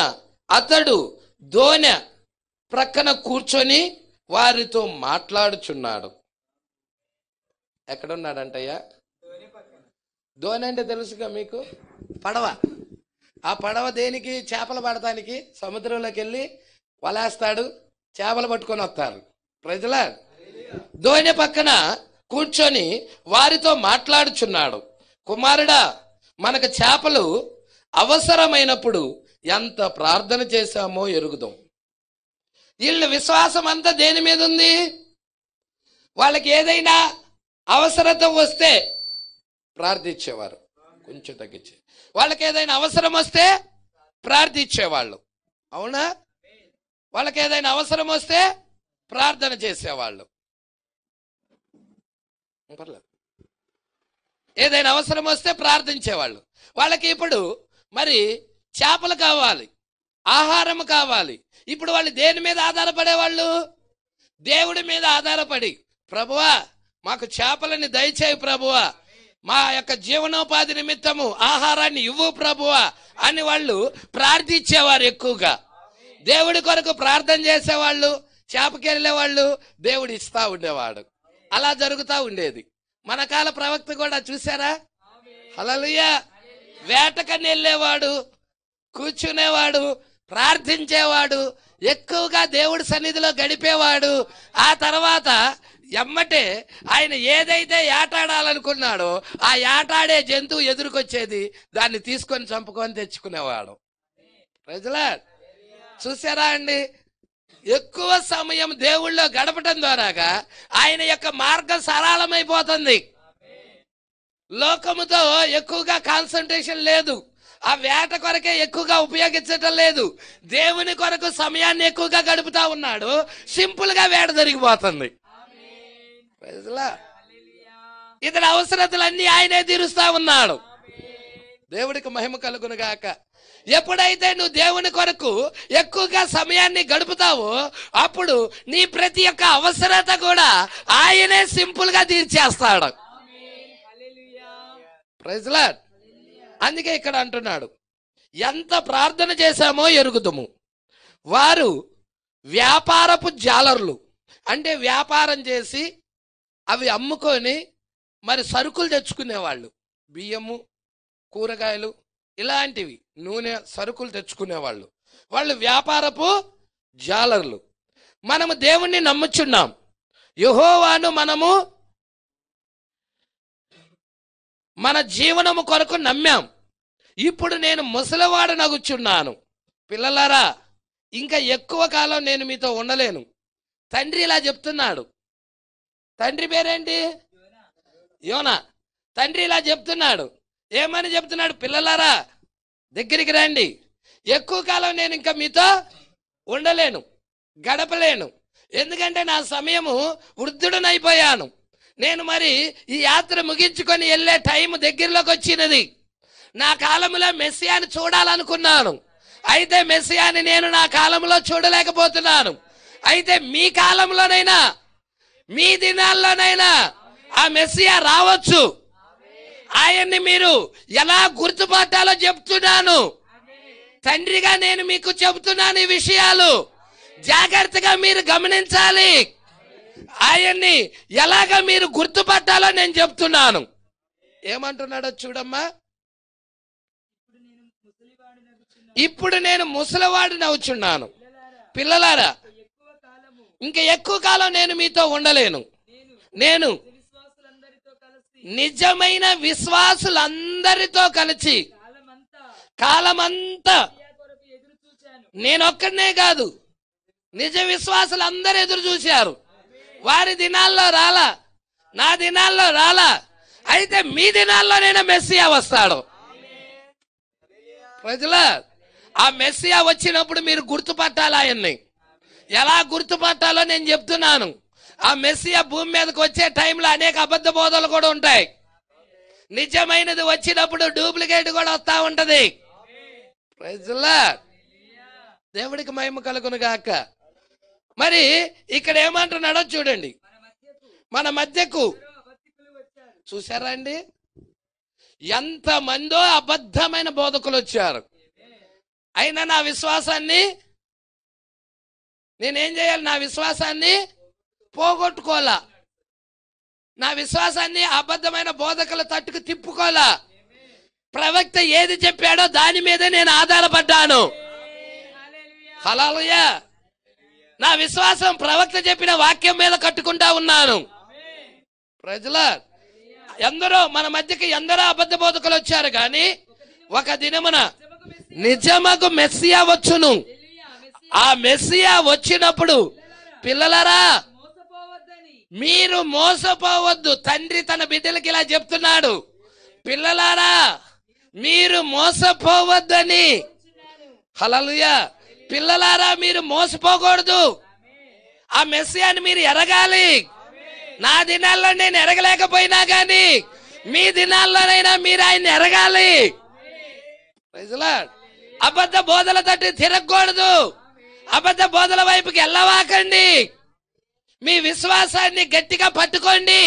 అతడు దోణె ప్రక్కన కూర్చొని వారితో మాట్లాడుచున్నాడు. ఎక్కడున్నాడంటయ్యా? దోణె అంటే తెలుసుగా మీకు, పడవ. ఆ పడవ దేనికి? చేపలు పడటానికి. సముద్రంలోకి వెళ్ళి వలేస్తాడు, చేపలు పట్టుకొని వస్తారు ప్రజల. దోణె పక్కన కూర్చొని వారితో మాట్లాడుచున్నాడు. కుమారుడా, మనకు చేపలు అవసరమైనప్పుడు ఎంత ప్రార్థన చేశామో ఎరుగుదాం. వీళ్ళ విశ్వాసం అంతా దేని మీద ఉంది? వాళ్ళకి ఏదైనా అవసరత వస్తే ప్రార్థించేవారు. కొంచెం తగ్గించి, వాళ్ళకి ఏదైనా అవసరం వస్తే ప్రార్థించేవాళ్ళు, అవునా? వాళ్ళకి ఏదైనా అవసరం వస్తే ప్రార్థన చేసేవాళ్ళు. పర్లేదు, ఏదైనా అవసరం వస్తే ప్రార్థించేవాళ్ళు. వాళ్ళకి ఇప్పుడు మరి చేపలు కావాలి, ఆహారం కావాలి. ఇప్పుడు వాళ్ళు దేని మీద ఆధారపడేవాళ్ళు? దేవుడి మీద ఆధారపడి, ప్రభువా మాకు చేపలని దయచేయి ప్రభువా, మా యొక్క జీవనోపాధి నిమిత్తము ఆహారాన్ని ఇవ్వు ప్రభువా అని వాళ్ళు ప్రార్థించేవారు. ఎక్కువగా దేవుడి కొరకు ప్రార్థన చేసేవాళ్ళు, చేపకి వెళ్ళేవాళ్ళు, దేవుడు ఇస్తా ఉండేవాడు. అలా జరుగుతూ ఉండేది. మన కాల ప్రవక్త కూడా చూసారా? హల్లెలూయా. వేటకని వెళ్ళేవాడు, కూర్చునేవాడు, ప్రార్థించేవాడు, ఎక్కువగా దేవుడి సన్నిధిలో గడిపేవాడు. ఆ తర్వాత ఎమ్మటే ఆయన ఏదైతే ఏటాడాలనుకున్నాడో ఆ ఏటాడే జంతువు ఎదురుకొచ్చేది, దాన్ని తీసుకొని చంపుకొని తెచ్చుకునేవాడు. ప్రజలా చూసారా అండి? ఎక్కువ సమయం దేవుళ్ళో గడపటం ద్వారాగా ఆయన యొక్క మార్గం సరళమైపోతుంది. లోకముతో ఎక్కువగా కాన్సన్ట్రేషన్ లేదు, ఆ వేట కొరకే ఎక్కువగా ఉపయోగించటం లేదు. దేవుని కొరకు సమయాన్ని ఎక్కువగా గడుపుతా ఉన్నాడు, సింపుల్ గా వేట జరిగిపోతుంది. ఇతని అవసరతలన్నీ ఆయనే తీరుస్తా ఉన్నాడు. దేవుడికి మహిమ కలుగును గాక. ఎప్పుడైతే నువ్వు దేవుని కొరకు ఎక్కువగా సమయాన్ని గడుపుతావో అప్పుడు నీ ప్రతి ఒక్క అవసరత కూడా ఆయనే సింపుల్ గా తీర్చేస్తాడు. Praise lord. అందుకే ఇక్కడ అంటున్నాడు, ఎంత ప్రార్థన చేశామో ఎరుగుదుము. వారు వ్యాపారపు జాలర్లు, అంటే వ్యాపారం చేసి అవి అమ్ముకొని మరి సరుకులు తెచ్చుకునేవాళ్ళు. బియ్యము, కూరగాయలు ఇలాంటివి, నూనె, సరుకులు తెచ్చుకునేవాళ్ళు. వాళ్ళు వ్యాపారపు జాలర్లు. మనము దేవుణ్ణి నమ్ముచున్నాం, యెహోవాను మనము మన జీవనము కొరకు నమ్మాం. ఇప్పుడు నేను ముసలివాడనగుచున్నాను. పిల్లలారా, ఇంకా ఎక్కువ కాలం నేను మీతో ఉండలేను. తండ్రి ఇలా చెప్తున్నాడు. తండ్రి పేరేంటి? యోనా. తండ్రి ఇలా చెప్తున్నాడు. ఏమని చెప్తున్నాడు? పిల్లలారా దగ్గరికి రండి, ఎక్కువ కాలం నేను ఇంకా మీతో ఉండలేను, గడపలేను. ఎందుకంటే నా సమయము వృద్ధుడనైపోయాను. నేను మరి ఈ యాత్ర ముగించుకొని వెళ్ళే టైం దగ్గరలోకి వచ్చినది. నా కాలంలో మెస్సియాని చూడాలనుకున్నాను, అయితే మెస్సియాని నేను నా కాలంలో చూడలేకపోతున్నాను. అయితే మీ కాలంలోనైనా మీ దినాల్లోనైనా ఆ మెస్సియా రావచ్చు. ఆయన్ని మీరు ఎలా గుర్తుపట్టాలో చెప్తున్నాను. తండ్రిగా నేను మీకు చెబుతున్నాను. ఈ విషయాలు జాగ్రత్తగా మీరు గమనించాలి. ఆయన్ని ఎలాగ మీరు గుర్తుపట్టాలో నేను చెప్తున్నాను. ఏమంటున్నాడో చూడమ్మా. ఇప్పుడు నేను ముసలివాడు నవ్వుచున్నాను. పిల్లలారా, ఇంకా ఎక్కువ కాలం నేను మీతో ఉండలేను. నేను నిజమైన విశ్వాసులందరితో కలిసి కాలమంతా, నేనొక్కడనే కాదు, నిజ విశ్వాసులందరూ ఎదురు చూశారు. వారి దినాల్లో రాలా, నా దినాల్లో రాలా. అయితే మీ దినాల్లోనైనా మెస్సియా వస్తాడు. ప్రజలా, ఆ మెస్సియా వచ్చినప్పుడు మీరు గుర్తుపట్టాలి. ఆయన్ని ఎలా గుర్తుపట్టాలో నేను చెప్తున్నాను. ఆ మెస్సియా భూమి మీదకి వచ్చే టైంలో అనేక అబద్ధ బోధలు కూడా ఉంటాయి. నిజమైనది వచ్చినప్పుడు డూప్లికేట్ కూడా వస్తా ఉంటది. ప్రజలా, దేవుడికి మహిమ కలుగును గాక. మరి ఇక్కడ ఏమంటున్నాడో చూడండి. మన మధ్యకు చూసారా అండి, ఎంతమందో అబద్ధమైన బోధకులు వచ్చారు. అయినా నా విశ్వాసాన్ని నేనేం చేయాలి? నా విశ్వాసాన్ని పోగొట్టుకోవాలా, నా విశ్వాసాన్ని అబద్ధమైన బోధకుల తట్టుకు తిప్పుకోవాలా. ప్రవక్త ఏది చెప్పాడో దాని మీదే నేను ఆధారపడ్డాను. హల్లెలూయా. నా విశ్వాసం ప్రవక్త చెప్పిన వాక్యం మీద కట్టుకుంటా ఉన్నాను. ప్రజలా, ఎందరో మన మధ్యకి ఎందరో అబద్ధ బోధకులు వచ్చారు, కానీ ఒక దినమున నిజమగు మెస్సియా వచ్చును. ఆ మెస్సియా వచ్చినప్పుడు పిల్లలారా మీరు మోసపోవద్దు. తండ్రి తన బిడ్డలకి ఇలా చెప్తున్నాడు, పిల్లలారా మీరు మోసపోవద్దని. హల్లెలూయా. పిల్లలారా మీరు మోసపోకూడదు. ఆ మెస్సియాని మీరు ఎరగాలి. నా దినాల్లో నేను ఎరగలేకపోయినా కానీ మీ దినాల్లోనైనా మీరు ఆయన్ని ఎరగాలి. అబద్ధ బోధల తట్టు తిరగకూడదు. అబద్ధ బోధల వైపుకి వెళ్ళవాకండి. మీ విశ్వాసాన్ని గట్టిగా పట్టుకోండి.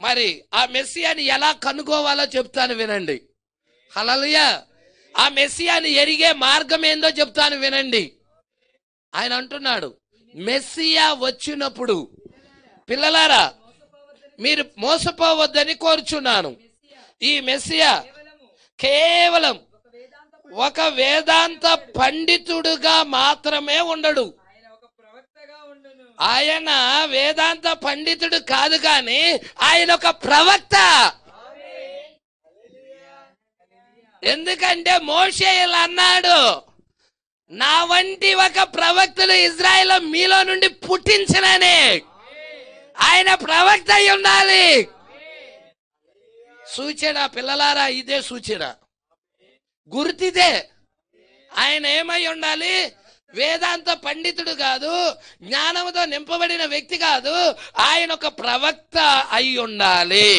మరి ఆ మెస్సియాని ఎలా కనుగోవాలో చెప్తాను వినండి. హల్లెలూయా. ఆ మెస్సియాని ఎరిగే మార్గం ఏందో చెప్తాను వినండి. ఆయన అంటున్నాడు, మెస్సియా వచ్చినప్పుడు పిల్లలారా మీరు మోసపోవద్దని కోరుచున్నాను. ఈ మెస్సియా కేవలం ఒక వేదాంత పండితుడుగా మాత్రమే ఉండడు. ఆయన వేదాంత పండితుడు కాదు, కానీ ఆయన ఒక ప్రవక్త. ఎందుకంటే మోషే ఇలా అన్నాడు, నా వంటి ఒక ప్రవక్తను ఇజ్రాయెల్ మీలో నుండి పుట్టించిననే. ఆయన ప్రవక్త అయి ఉండాలి. సూచన పిల్లలారా, ఇదే సూచన, గుర్తిదే. ఆయన ఏమై ఉండాలి? వేదాంత పండితుడు కాదు, జ్ఞానంతో నింపబడిన వ్యక్తి కాదు, ఆయన ఒక ప్రవక్త అయి ఉండాలి.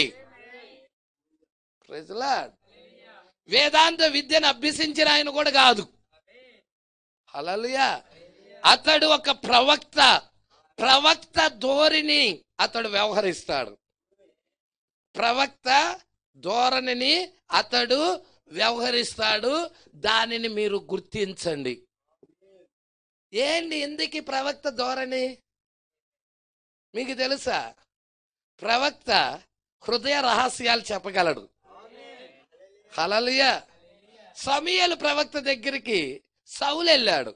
Praise the lord. వేదాంత విద్యను అభ్యసించిన ఆయన కూడా కాదు. హల్లెలూయా. అతడు ఒక ప్రవక్త. ప్రవక్త ధోరణి అతడు వ్యవహరిస్తాడు. ప్రవక్త ధోరణిని అతడు వ్యవహరిస్తాడు. దానిని మీరు గుర్తించండి. ఏంటి ఎందుకు ప్రవక్త ధోరణి? మీకు తెలుసా? ప్రవక్త హృదయ రహస్యాలు చెప్పగలడు. హల్లెలూయా. సమూయేలు ప్రవక్త దగ్గరికి సౌలు వెళ్ళాడు.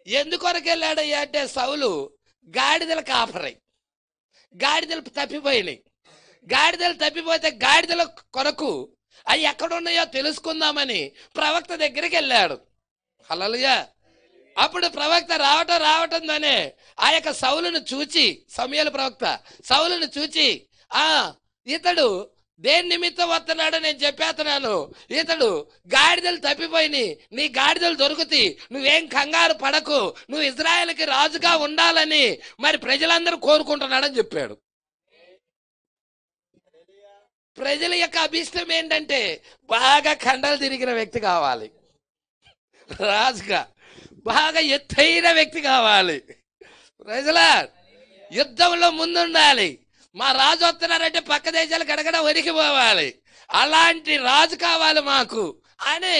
ఎందుకొరకు వెళ్ళాడయ్యా అంటే, సౌలు గాడిదల కాపరి. గాడిదలు తప్పిపోయినాయి. గాడిదలు తప్పిపోతే గాడిదల కొరకు అవి ఎక్కడున్నాయో తెలుసుకుందామని ప్రవక్త దగ్గరికి వెళ్ళాడు. హల్లెలూయా. అప్పుడు ప్రవక్త రావటంతోనే ఆ యొక్క సౌలును చూచి, సమూయేలు ప్రవక్త సౌలును చూచి, ఇతడు దేని నిమిత్తం వస్తున్నాడో నేను చెప్పేస్తున్నాను. ఇతడు గాడిదలు తప్పిపోయి, నీ గాడిదలు దొరుకుతాయి, నువ్వేం కంగారు పడకు, నువ్వు ఇజ్రాయెల్కి రాజుగా ఉండాలని మరి ప్రజలందరూ కోరుకుంటున్నాడని చెప్పాడు. ప్రజల యొక్క అభిష్టం ఏంటంటే బాగా కండలు తిరిగిన వ్యక్తి కావాలి, రాజుగా బాగా ఎత్తైన వ్యక్తి కావాలి. ప్రజలా యుద్ధంలో ముందుండాలి. మా రాజు వస్తున్నారంటే పక్క దేశాలు గడగడ వణికిపోవాలి. అలాంటి రాజు కావాలి మాకు అని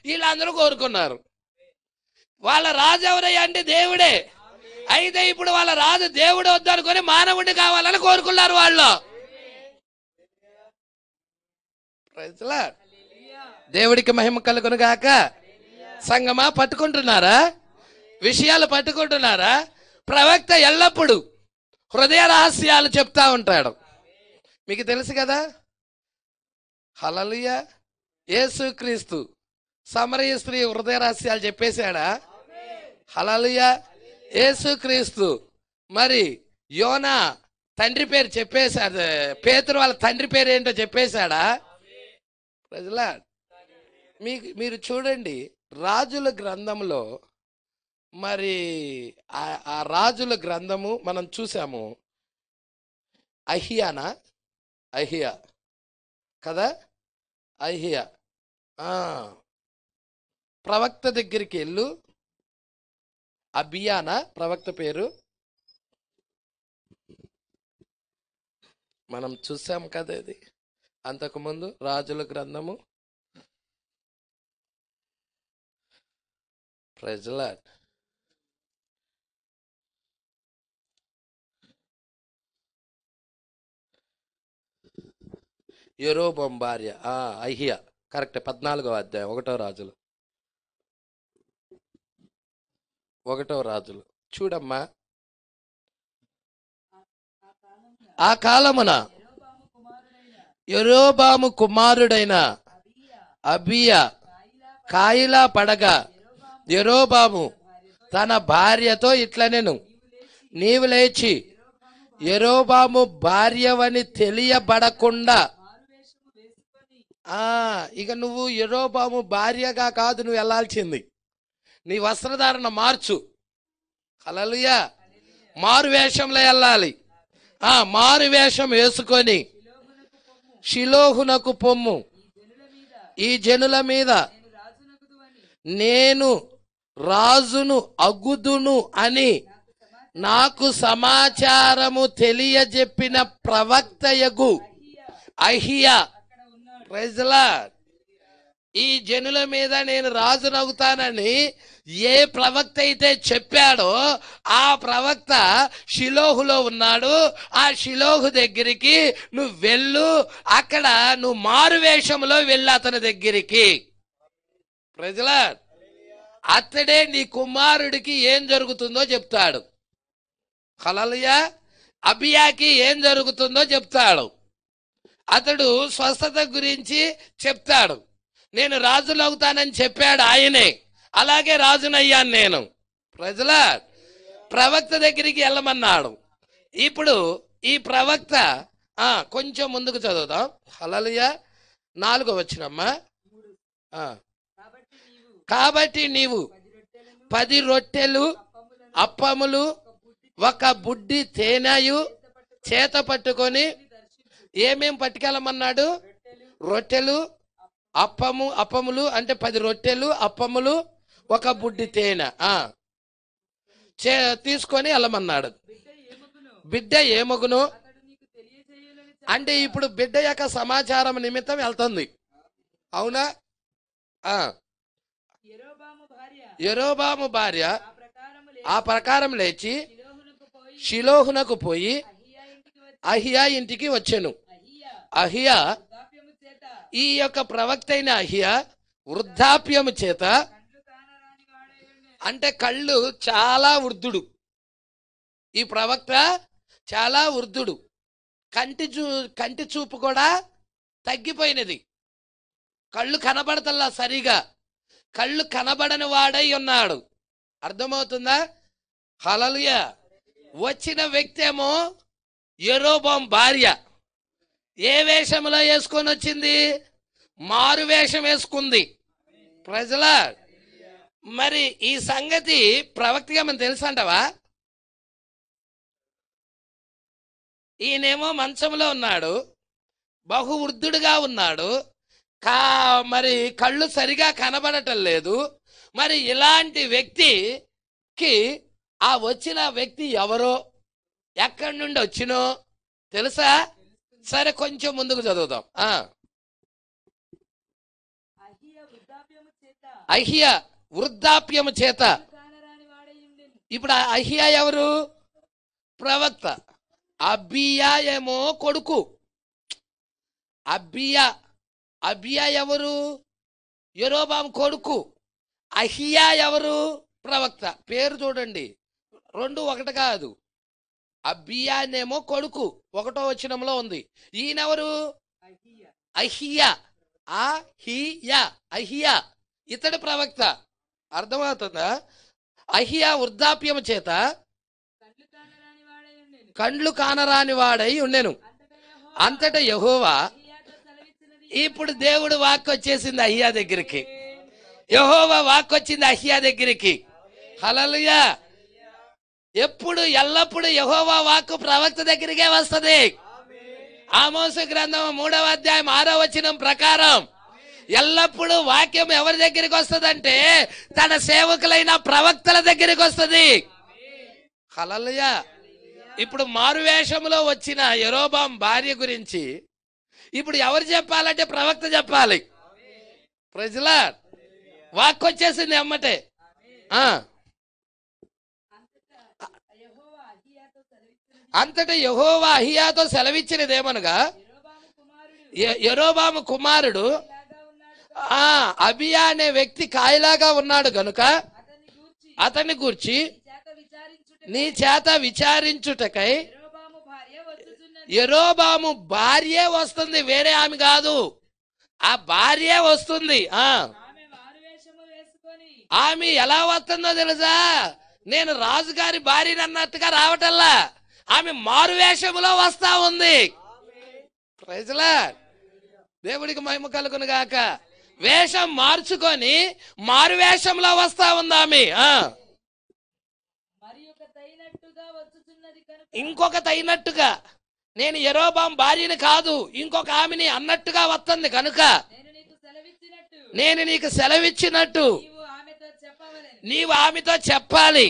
వీళ్ళందరూ కోరుకున్నారు. వాళ్ళ రాజు ఎవరయ్యా అంటే దేవుడే. అయితే ఇప్పుడు వాళ్ళ రాజు దేవుడు వద్దనుకొని మానవుడి కావాలని కోరుకున్నారు వాళ్ళు. దేవుడికి మహిమ కలుగును గాక. సంగమా పట్టుకుంటున్నారా? విషయాలు పట్టుకుంటున్నారా? ప్రవక్త ఎల్లప్పుడూ హృదయ రహస్యాలు చెప్తా ఉంటాడు. మీకు తెలుసు కదా. హల్లెలూయా. యేసుక్రీస్తు సమరయ స్త్రీ హృదయ రహస్యాలు చెప్పేశాడా? హల్లెలూయా. యేసుక్రీస్తు మరి యోనా తండ్రి పేరు చెప్పేశాడు. పేతురు వాళ్ళ తండ్రి పేరు ఏంటో చెప్పేశాడా? ప్రజలా మీరు చూడండి, రాజుల గ్రంథంలో మరి ఆ రాజుల గ్రంథము మనం చూసాము. అహియా కదా, అహియా ప్రవక్త దగ్గరికి వెళ్ళు. అబియానా ప్రవక్త పేరు మనం చూసాం కదా. ఇది అంతకుముందు రాజుల గ్రంథము. ప్రజల యెరోబోము భార్య అహియా. కరెక్ట్. 14వ అధ్యాయం 1వ రాజులు. 1వ రాజులు చూడమ్మా. ఆ కాలమున యెరోబాము కుమారుడైన అబియా కాయిలా పడగా యెరోబాము తన భార్యతో ఇట్లనెను, నీవు లేచి యెరోబాము భార్యవని తెలియబడకుండా ఇక నువ్వు యెరోబాము భార్యగా కాదు నువ్వు వెళ్ళాల్సింది. నీ వస్త్రధారణ మార్చు. హల్లెలూయా. మారు వేషంలో వెళ్ళాలి. మారు వేషం వేసుకొని షిలోహునకు పొమ్ము. ఈ జనుల మీద నేను రాజును అగుదును అని నాకు సమాచారము తెలియజెప్పిన ప్రవక్తయగు అహియా. ప్రైజ్లా. ఈ జనుల మీద నేను రాజునగుతానని ఏ ప్రవక్త అయితే చెప్పాడో ఆ ప్రవక్త షిలోహులో ఉన్నాడు. ఆ షిలోహు దగ్గరికి నువ్వు వెళ్ళు. అక్కడ నువ్వు మారువేషంలో వెళ్ళు అతని దగ్గరికి. ప్రజలా, అతడే నీ కుమారుడికి ఏం జరుగుతుందో చెప్తాడు. హల్లెలూయా. అబియాకి ఏం జరుగుతుందో చెప్తాడు. అతడు స్వస్థత గురించి చెప్తాడు. నేను రాజులు అవుతానని చెప్పాడు ఆయనే. అలాగే రాజునయ్యాను నేను. ప్రజలా, ప్రవక్త దగ్గరికి వెళ్ళమన్నాడు. ఇప్పుడు ఈ ప్రవక్త కొంచెం ముందుకు చదువుదాం. హల్లెలూయా. 4వ వచనమ్మా. కాబట్టి నీవు 10 రొట్టెలు అప్పములు 1 బుడ్డి తేనెయు చేత పట్టుకొని. ఏమేం పట్టుకెళ్ళమన్నాడు? రొట్టెలు అప్పములు అంటే 10 రొట్టెలు అప్పములు 1 బుడ్డి తేనె తీసుకొని వెళ్ళమన్నాడు. బిడ్డ ఏమగును అంటే ఇప్పుడు బిడ్డ యొక్క సమాచారం నిమిత్తం వెళ్తుంది. అవునా? యెరోబాము భార్య ఆ ప్రకారం లేచి షిలోహునకు పోయి అహియా ఇంటికి వచ్చెను. అహియా ఈ యొక్క ప్రవక్త అయిన అహియా వృద్ధాప్యము చేత అంటే కళ్ళు చాలా వృద్ధుడు. ఈ ప్రవక్త చాలా వృద్ధుడు. కంటి చూపు కూడా తగ్గిపోయినది. కళ్ళు కనబడతల్లా సరిగా. కళ్ళు కనబడని వాడై ఉన్నాడు. అర్థమవుతుందా? హల్లెలూయా. వచ్చిన వ్యక్తి ఏమో యెరోబాము భార్య. ఏ వేషంలో వేసుకొని వచ్చింది? మారు వేషం వేసుకుంది. ప్రజలా, మరి ఈ సంగతి ప్రవక్తగా మనం తెలుసు అంటావా? ఈయనేమో మంచంలో ఉన్నాడు, బహువృద్ధుడుగా ఉన్నాడు, మరి కళ్ళు సరిగా కనబడటం లేదు. మరి ఇలాంటి వ్యక్తికి ఆ వచ్చిన వ్యక్తి ఎవరో, ఎక్కడి నుండి వచ్చినో తెలుసా? సరే, కొంచెం ముందుకు చదువుదాం. అహియా వృద్ధాప్యము చేత. ఇప్పుడు అహియా ఎవరు? ప్రవక్త. అబియా ఏమో కొడుకు. అబియా ఎవరు? యెరోబాము కొడుకు. అహియా ఎవరు? ప్రవక్త. పేరు చూడండి, రెండు ఒకటి కాదు. అబియానేమో కొడుకు, 1వ వచనంలో ఉంది. ఈయనెవరు? అహియా. అహియా ఇతడు ప్రవక్త. అర్థమవుతుందా? అహియా వృద్ధాప్యము చేత కండ్లు కానరాని వాడై ఉండెను. అంతటా యెహోవా, ఇప్పుడు దేవుడు వాక్కు వచ్చేసింది అహియా దగ్గరికి. యెహోవా వాక్కు వచ్చింది అహియా దగ్గరికి. హల్లెలూయా. ఎప్పుడు ఎల్లప్పుడు యెహోవా వాక్కు ప్రవక్త దగ్గరికే వస్తుంది. ఆమోసు గ్రంథం 3వ అధ్యాయం 6వ వచనం ప్రకారం ఎల్లప్పుడూ వాక్యం ఎవరి దగ్గరికి వస్తుందంటే తన సేవకులైన ప్రవక్తల దగ్గరికి వస్తుంది. హల్లెలూయా. ఇప్పుడు మారువేషంలో వచ్చిన యెరోబాము భార్య గురించి ఇప్పుడు ఎవరు చెప్పాలంటే ప్రవక్త చెప్పాలి. Praise the Lord. వాక్కు వచ్చేసింది ఎమ్మటే. అంతటా యెహోవా అహియాతో సెలవిచ్చినదేమనగా, యెరోబాము కుమారుడు అబియా అనే వ్యక్తి కాయలాగా ఉన్నాడు గనుక అతన్ని గూర్చి నీ చేత విచారించుటకై యెరోబాము భార్యే వస్తుంది, వేరే ఆమె కాదు. ఆ భార్యే వస్తుంది. ఆమె ఎలా వస్తుందో తెలుసా? నేను రాజుగారి భార్యని అన్నట్టుగా రావటల్లా, ఆమె మారువేషములో వస్తా ఉంది. Praise the Lord. దేవుడికి మహిమ కలుగును గాక. వేషం మార్చుకొని మారువేషంలో వస్తా ఉంది ఆమె. ఇంకొక తైనట్టుగా, నేను యెరోబాము భార్యని కాదు ఇంకొక ఆమెని అన్నట్టుగా వస్తుంది కనుక నేను నీకు సెలవిచ్చినట్టు నీవు ఆమెతో చెప్పాలి.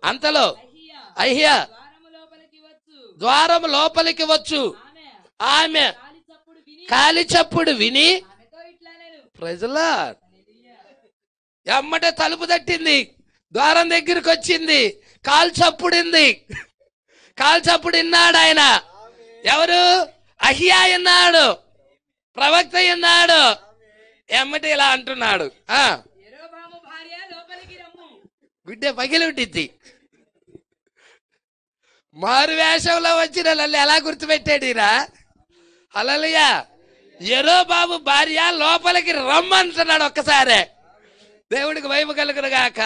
అంతలో అహియా ద్వారము లోపలికి వచ్చు. ఆమె కాలి చప్పుడు విని, ప్రైజ్ ది లార్డ్, ఎమ్మటే తలుపు తట్టింది, ద్వారం దగ్గరికి వచ్చింది, కాలు చప్పుడింది. కాలు చప్పుడు విన్నాడు ఆయన. ఎవరు? అహియా విన్నాడు, ప్రవక్త విన్నాడు. ఎమ్మటే ఇలా అంటున్నాడు, గుడ్డే పగిలి ఉంటుంది. మారు వేషంలో వచ్చిన నన్ను ఎలా గుర్తుపెట్టాడురా? హల్లెలూయా. యెరోబాము భార్య లోపలికి రమ్మంటున్నాడు ఒక్కసారే. దేవుడికి మహిమ కలుగును గాక.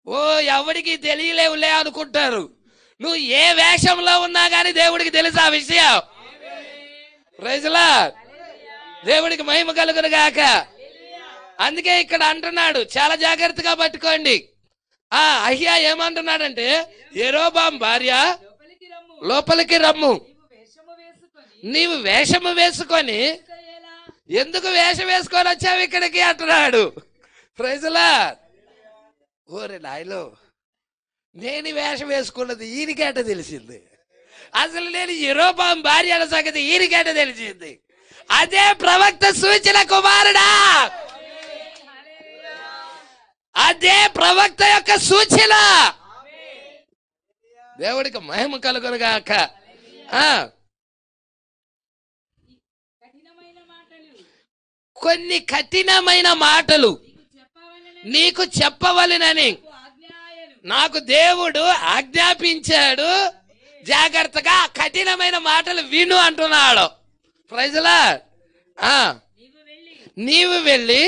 ఓ ఎవరికి తెలియలేవులే అనుకుంటారు. నువ్వు ఏ వేషంలో ఉన్నా గానీ దేవుడికి తెలుసు ఆ విషయం. Praise the Lord. దేవుడికి మహిమ కలుగును గాక. అందుకే ఇక్కడ అంటున్నాడు, చాలా జాగ్రత్తగా పట్టుకోండి. అహియా ఏమంటున్నాడంటే, యెరోబాము భార్య లోపలికి రమ్ము. నీవు వేషము వేసుకొని, ఎందుకు వేషం వేసుకొని వచ్చావు ఇక్కడికి అంటున్నాడు. Praise the Lord. ఓరే నాయలో, నేను వేషం వేసుకున్నది ఈయనకేట తెలిసింది. అసలు నేను యెరోబాము భార్య అనే సంగతి ఈయనకేట తెలిసింది. అదే ప్రవక్త సూచన కుమారుడా, అదే ప్రవక్త యొక్క సూచన. దేవుడికి మహిమ కలుగును గాక. కొన్ని కఠినమైన మాటలు నీకు చెప్పవలెనని నాకు దేవుడు ఆజ్ఞాపించాడు. జాగ్రత్తగా కఠినమైన మాటలు విను అంటున్నాడు. Praise the Lord. నీవు వెళ్ళి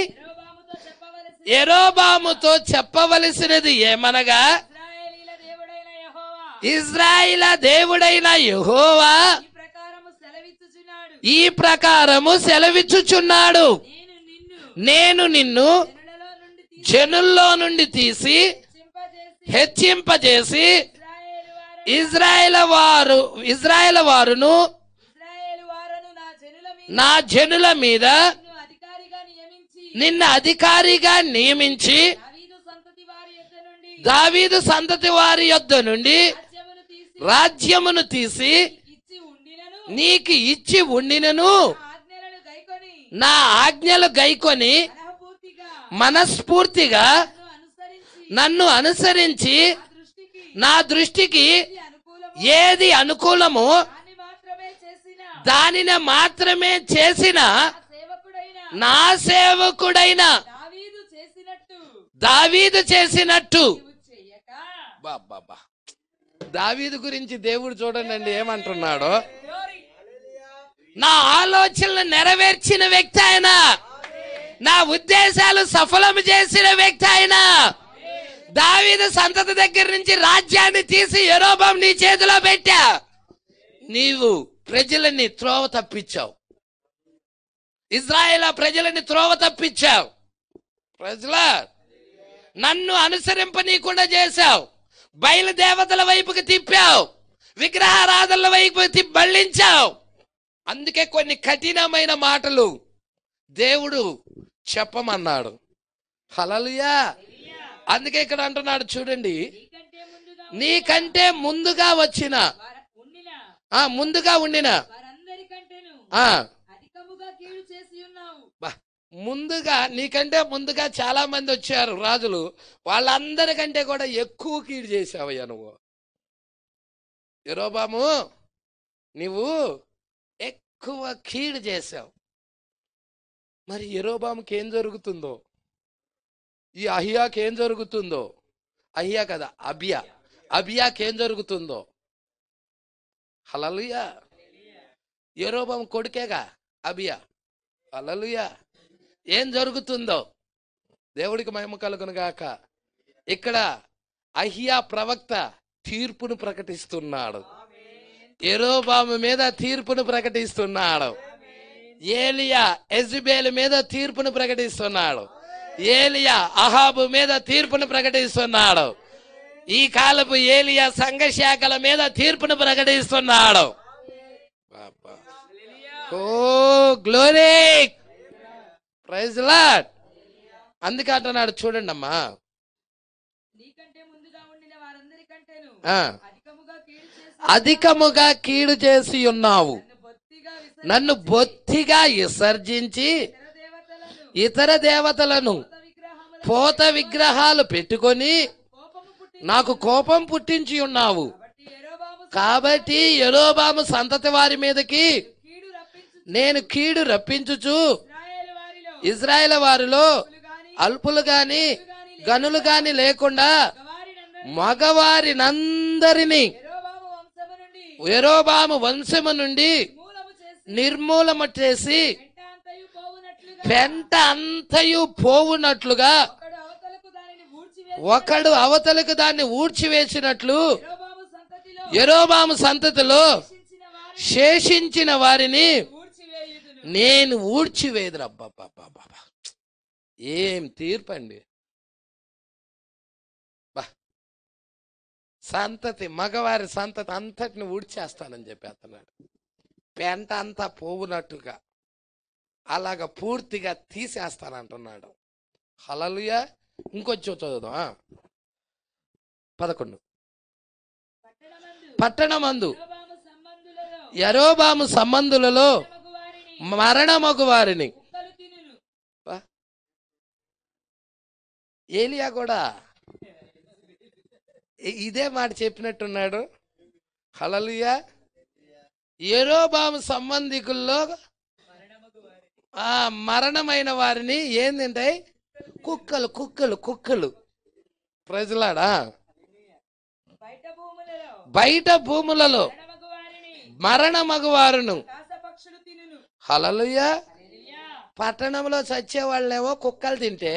యెరోబాముతో చెప్పవలసినది ఏమనగా, ఇశ్రాయేల దేవుడైన యెహోవా ఈ ప్రకారము సెలవిచ్చుచున్నాడు, నేను నిన్ను జనుల్లో నుండి తీసి హెచ్చింపజేసి ఇశ్రాయేలు వారును నా జనుల మీద నిన్ను అధికారిగా నియమించి దావీదు సంతతి వారి యొద్ద నుండి రాజ్యమును తీసి నీకు ఇచ్చి ఉండినను నా ఆజ్ఞలు గైకొని మనస్ఫూర్తిగా నన్ను అనుసరించి నా దృష్టికి ఏది అనుకూలమో దానిని మాత్రమే చేసిన నా సేవకుడైన దావీదు చేసినట్టు. దావీదు గురించి దేవుడు చూడండి ఏమంటున్నాడో, నా ఆలోచనలు నెరవేర్చిన వ్యక్తి ఆయన, నా ఉద్దేశాలు సఫలం చేసిన వ్యక్తి ఆయన. దావీదు సంతతి దగ్గర నుంచి రాజ్యాన్ని తీసి యెరోబాము నీ చేతిలో పెట్టా. నీవు ప్రజలని త్రోవ తప్పించావు, ఇజ్రాయేల్ ప్రజలని త్రోవ తప్పించావు, ప్రజల నన్ను అనుసరింపనీయకుండా చేశావు, బయలుదేవతల వైపుకి తిప్పావు, విగ్రహారాధనల వైపు మళ్ళించావు. అందుకే కొన్ని కఠినమైన మాటలు దేవుడు చెప్పమన్నాడు. హల్లెలూయా. అందుకే ఇక్కడ అంటున్నాడు చూడండి, నీకంటే ముందుగా వచ్చిన ముందుగా ఉండిన ముందుగా నీకంటే ముందుగా చాలా మంది వచ్చారు రాజులు, వాళ్ళందరికంటే కూడా ఎక్కువ కీడు చేసావయ్యా నువ్వు. యెరోబాము నువ్వు ఎక్కువ కీడు చేశావు. మరి యెరోబాముకి ఏం జరుగుతుందో, ఈ అహియాకి ఏం జరుగుతుందో, అహియా కదా అబియాకి ఏం జరుగుతుందో. హల్లెలూయా. యెరోబాము కొడుకేగా అబియా. హల్లెలూయా. ఏం జరుగుతుందో దేవుడికి మహిమ కలుగును గాక. ఇక్కడ అహియా ప్రవక్త తీర్పును ప్రకటిస్తున్నాడు, యెరోబాము మీద తీర్పును ప్రకటిస్తున్నాడు. ఏలియా యెజబెల్ మీద తీర్పును ప్రకటిస్తున్నాడు. ఏలియా అహాబు మీద తీర్పును ప్రకటిస్తున్నాడు. ఈ కాలపు ఏలియా సంఘ శాఖల మీద తీర్పును ప్రకటిస్తున్నాడు. Oh glory, praise lord. అందుకే అంటున్నాడు చూడండి అమ్మా, అధికముగా కీడు చేసి ఉన్నావు, నన్ను బొత్తిగా విసర్జించి ఇతర దేవతలను పోత విగ్రహాలు పెట్టుకొని నాకు కోపం పుట్టించి ఉన్నావు. కాబట్టి యెరోబాము సంతతి వారి మీదకి నేను కీడు రప్పించుచు ఇజ్రాయేల్ వారిలో అల్పులు గాని గనులు గాని లేకుండా మగవారినందరినీ యెరోబాము వంశము నుండి నిర్మూలన చేసి పెంట అంతయు పోవునట్లుగా ఒకడు అవతలకు దాన్ని ఊడ్చివేసినట్లు యెరోబాము సంతతిలో శేషించిన వారిని నేను ఊడ్చివేదురబ్బా. ఏం తీర్పండి. సంతతి మగవారి సంతతి అంతటిని ఊడ్చేస్తానని చెప్పేస్తున్నాడు. పెంట అంతా పోవునట్టుగా అలాగ పూర్తిగా తీసేస్తానంటున్నాడు. హల్లెలూయా. ఇంకొంచెం చదువుదాం. 11 పట్టణమందు యెరోబాము సంబంధులలో మరణమగు వారిని. ఏలియా కూడా ఇదే మాట చెప్పినట్టున్నాడు. హల్లెలూయా. యెరోబాము సంబంధికుల్లో మరణమైన వారిని ఏందంటే కుక్కలు కుక్కలు కుక్కలు ప్రజలాడా బయట భూములలో మరణమగువారును. హల్లెలూయా. పట్టణంలో చచ్చే వాళ్ళేమో కుక్కలు తింటే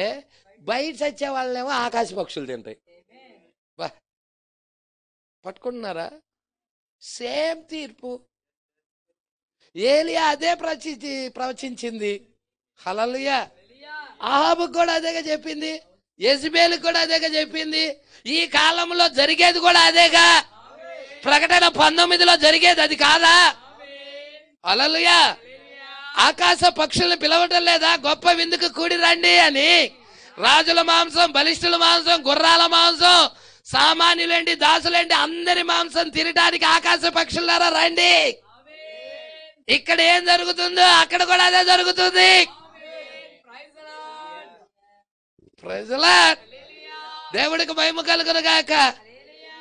బయట చచ్చే వాళ్ళేమో ఆకాశ పక్షులు తింటాయి. పట్టుకుంటున్నారా? సేమ్ తీర్పు. ఏలియా అదే ప్రవచించింది. హల్లెలూయా. అహాబుకు కూడా అదేగా చెప్పింది, యెజబెలుకు కూడా అదేగా చెప్పింది. ఈ కాలంలో జరిగేది కూడా అదేగా. ప్రకటన 19లో జరిగేది అది కాదా? హల్లెలూయా. ఆకాశ పక్షుల్ని పిలవటం లేదా? గొప్ప విందుకు కూడి రండి అని రాజుల మాంసం, బలిష్ఠుల మాంసం, గుర్రాల మాంసం, సామాన్యులేంటి, దాసులేంటి, అందరి మాంసం తినడానికి ఆకాశ పక్షులారా రండి. ఇక్కడ ఏం జరుగుతుందో అక్కడ కూడా అదే జరుగుతుంది. దేవుడికి మహిమ కలుగును గాక.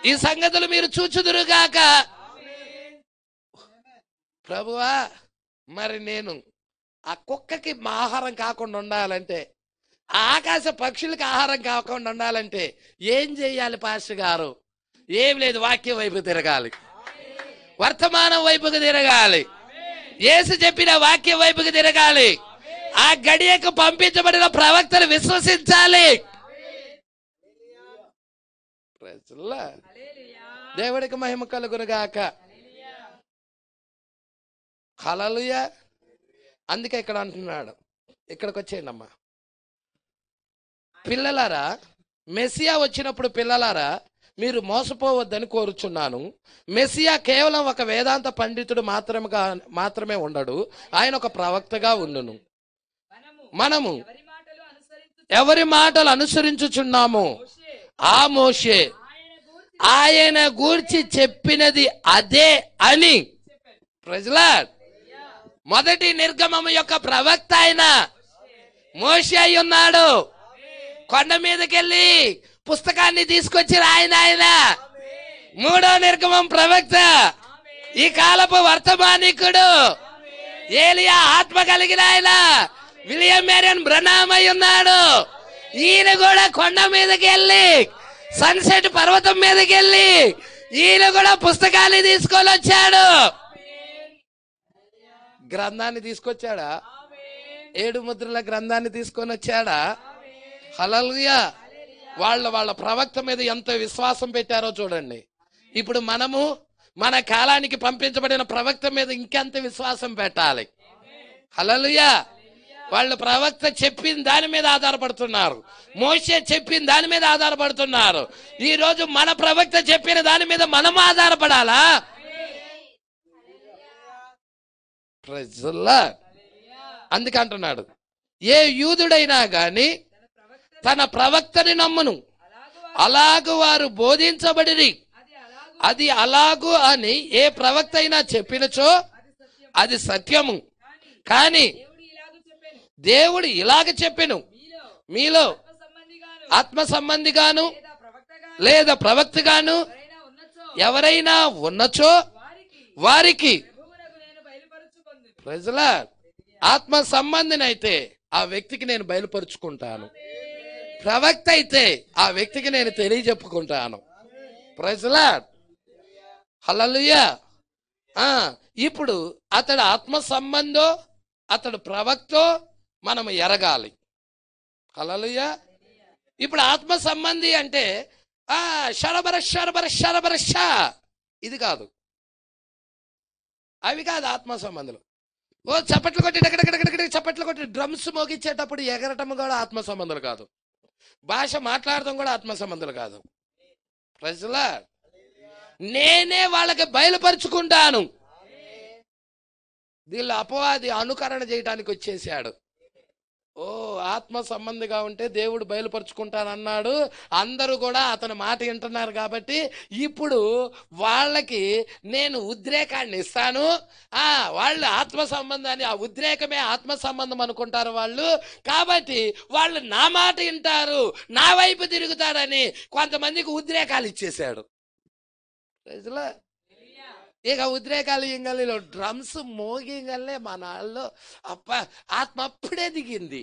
ఈ సంగతులు మీరు చూచుదురు గాక. ప్రభువా, మరి నేను ఆ కుక్కకి ఆహారం కాకుండా ఉండాలంటే, ఆ ఆకాశ పక్షులకి ఆహారం కాకుండా ఉండాలంటే ఏం చెయ్యాలి పాస్టర్ గారు? ఏం లేదు, వాక్యం వైపు తిరగాలి, వర్తమానం వైపుకి తిరగాలి, యేసు చెప్పిన వాక్యం వైపుకి తిరగాలి, ఆ గడియకు పంపించబడిన ప్రవక్తను విశ్వసించాలి. దేవుడికి మహిమ కలుగును గాక. హల్లెలూయా. అందుకే ఇక్కడ అంటున్నాడు, ఇక్కడికి వచ్చేయండి అమ్మా. పిల్లలారా, మెస్సియా వచ్చినప్పుడు పిల్లలారా మీరు మోసపోవద్దని కోరుచున్నాను. మెస్సియా కేవలం ఒక వేదాంత పండితుడు మాత్రమే ఉండడు, ఆయన ఒక ప్రవక్తగా ఉండును. మనము ఎవరి మాటలు అనుసరించుచున్నామో ఆ మోషే ఆయన గూర్చి చెప్పినది అదే అని ప్రజలార్ మొదటి నిర్గమము యొక్క ప్రవక్త ఆయన మోషే అయి ఉన్నాడు. కొండ మీదకి వెళ్ళి పుస్తకాన్ని తీసుకొచ్చి ఆయన మూడో నిర్గమం ప్రవక్త, ఈ కాలపు వర్తమానికుడు ఏలియా ఆత్మ కలిగిన ఆయన విలియం మేరియన్ బ్రనామ్ అయి ఉన్నాడు. ఈయన కూడా కొండ మీదకి వెళ్ళి, సన్సెట్ పర్వతం మీదకి వెళ్ళి ఈయన కూడా పుస్తకాన్ని తీసుకొని వచ్చాడు. గ్రంథాన్ని తీసుకొచ్చాడా? 7 ముద్రల గ్రంథాన్ని తీసుకొని వచ్చాడా? హల్లెలూయా. వాళ్ళ ప్రవక్త మీద ఎంత విశ్వాసం పెట్టారో చూడండి. ఇప్పుడు మనము మన కాలానికి పంపించబడిన ప్రవక్త మీద ఇంకెంత విశ్వాసం పెట్టాలి. హల్లెలూయా. వాళ్ళు ప్రవక్త చెప్పిన దాని మీద ఆధారపడుతున్నారు, మోషే చెప్పిన దాని మీద ఆధారపడుతున్నారు. ఈ రోజు మన ప్రవక్త చెప్పిన దాని మీద మనం ఆధారపడాలా? అందుకే అంటున్నాడు, ఏ యూదుడైనా గాని తన ప్రవక్తని నమ్మును, అలాగు వారు బోధించబడిరి. అది అలాగు అని ఏ ప్రవక్త అయినా చెప్పినచో అది సత్యము. కానీ దేవుడు ఇలాగ చెప్పెను, మీలో ఆత్మ సంబంధిగాను లేదా ప్రవక్తగాను ఎవరైనా ఉన్నచో వారికి ప్రజల ఆత్మ సంబంధినైతే ఆ వ్యక్తికి నేను బయలుపరుచుకుంటాను, ప్రవక్త అయితే ఆ వ్యక్తికి నేను తెలియజెప్పుకుంటాను. ప్రజల హల్లెలూయా. ఇప్పుడు అతడు ఆత్మ సంబంధో అతడు ప్రవక్తో మనం ఎరగాలి. హల్లెలూయా. ఇప్పుడు ఆత్మ సంబంధి అంటే షరబర షరబర షరబర షా ఇది కాదు, అవి కాదు ఆత్మ సంబంధులు. ఓ చప్పట్లు కొట్టి డగడగడగడ చప్పట్లు కొట్టి డ్రమ్స్ మోగించేటప్పుడు ఎగరటం కూడా ఆత్మ సంబంధులు కాదు, భాష మాట్లాడటం కూడా ఆత్మ సంబంధులు కాదు. ప్రజలా నేనే వాళ్ళకి బయలుపరుచుకుంటాను. దీనిలో అపవాది అనుకరణ చేయడానికి వచ్చేసాడు. ఓ ఆత్మ సంబంధిగా ఉంటే దేవుడు బయలుపరుచుకుంటానన్నాడు, అందరూ కూడా అతని మాట వింటున్నారు కాబట్టి ఇప్పుడు వాళ్ళకి నేను ఉద్రేకాన్ని ఇస్తాను. వాళ్ళు ఆత్మ సంబంధాన్ని, ఆ ఉద్రేకమే ఆత్మ సంబంధం అనుకుంటారు వాళ్ళు. కాబట్టి వాళ్ళు నా మాట వింటారు, నా వైపు తిరుగుతారని కొంతమందికి ఉద్రేకాలు ఇచ్చేశాడు. ఇక ఉద్రేకాలు ఇంగల్లో డ్రమ్స్ మోగింగల్లే మన వాళ్ళు ఆత్మ అప్పుడే దిగింది,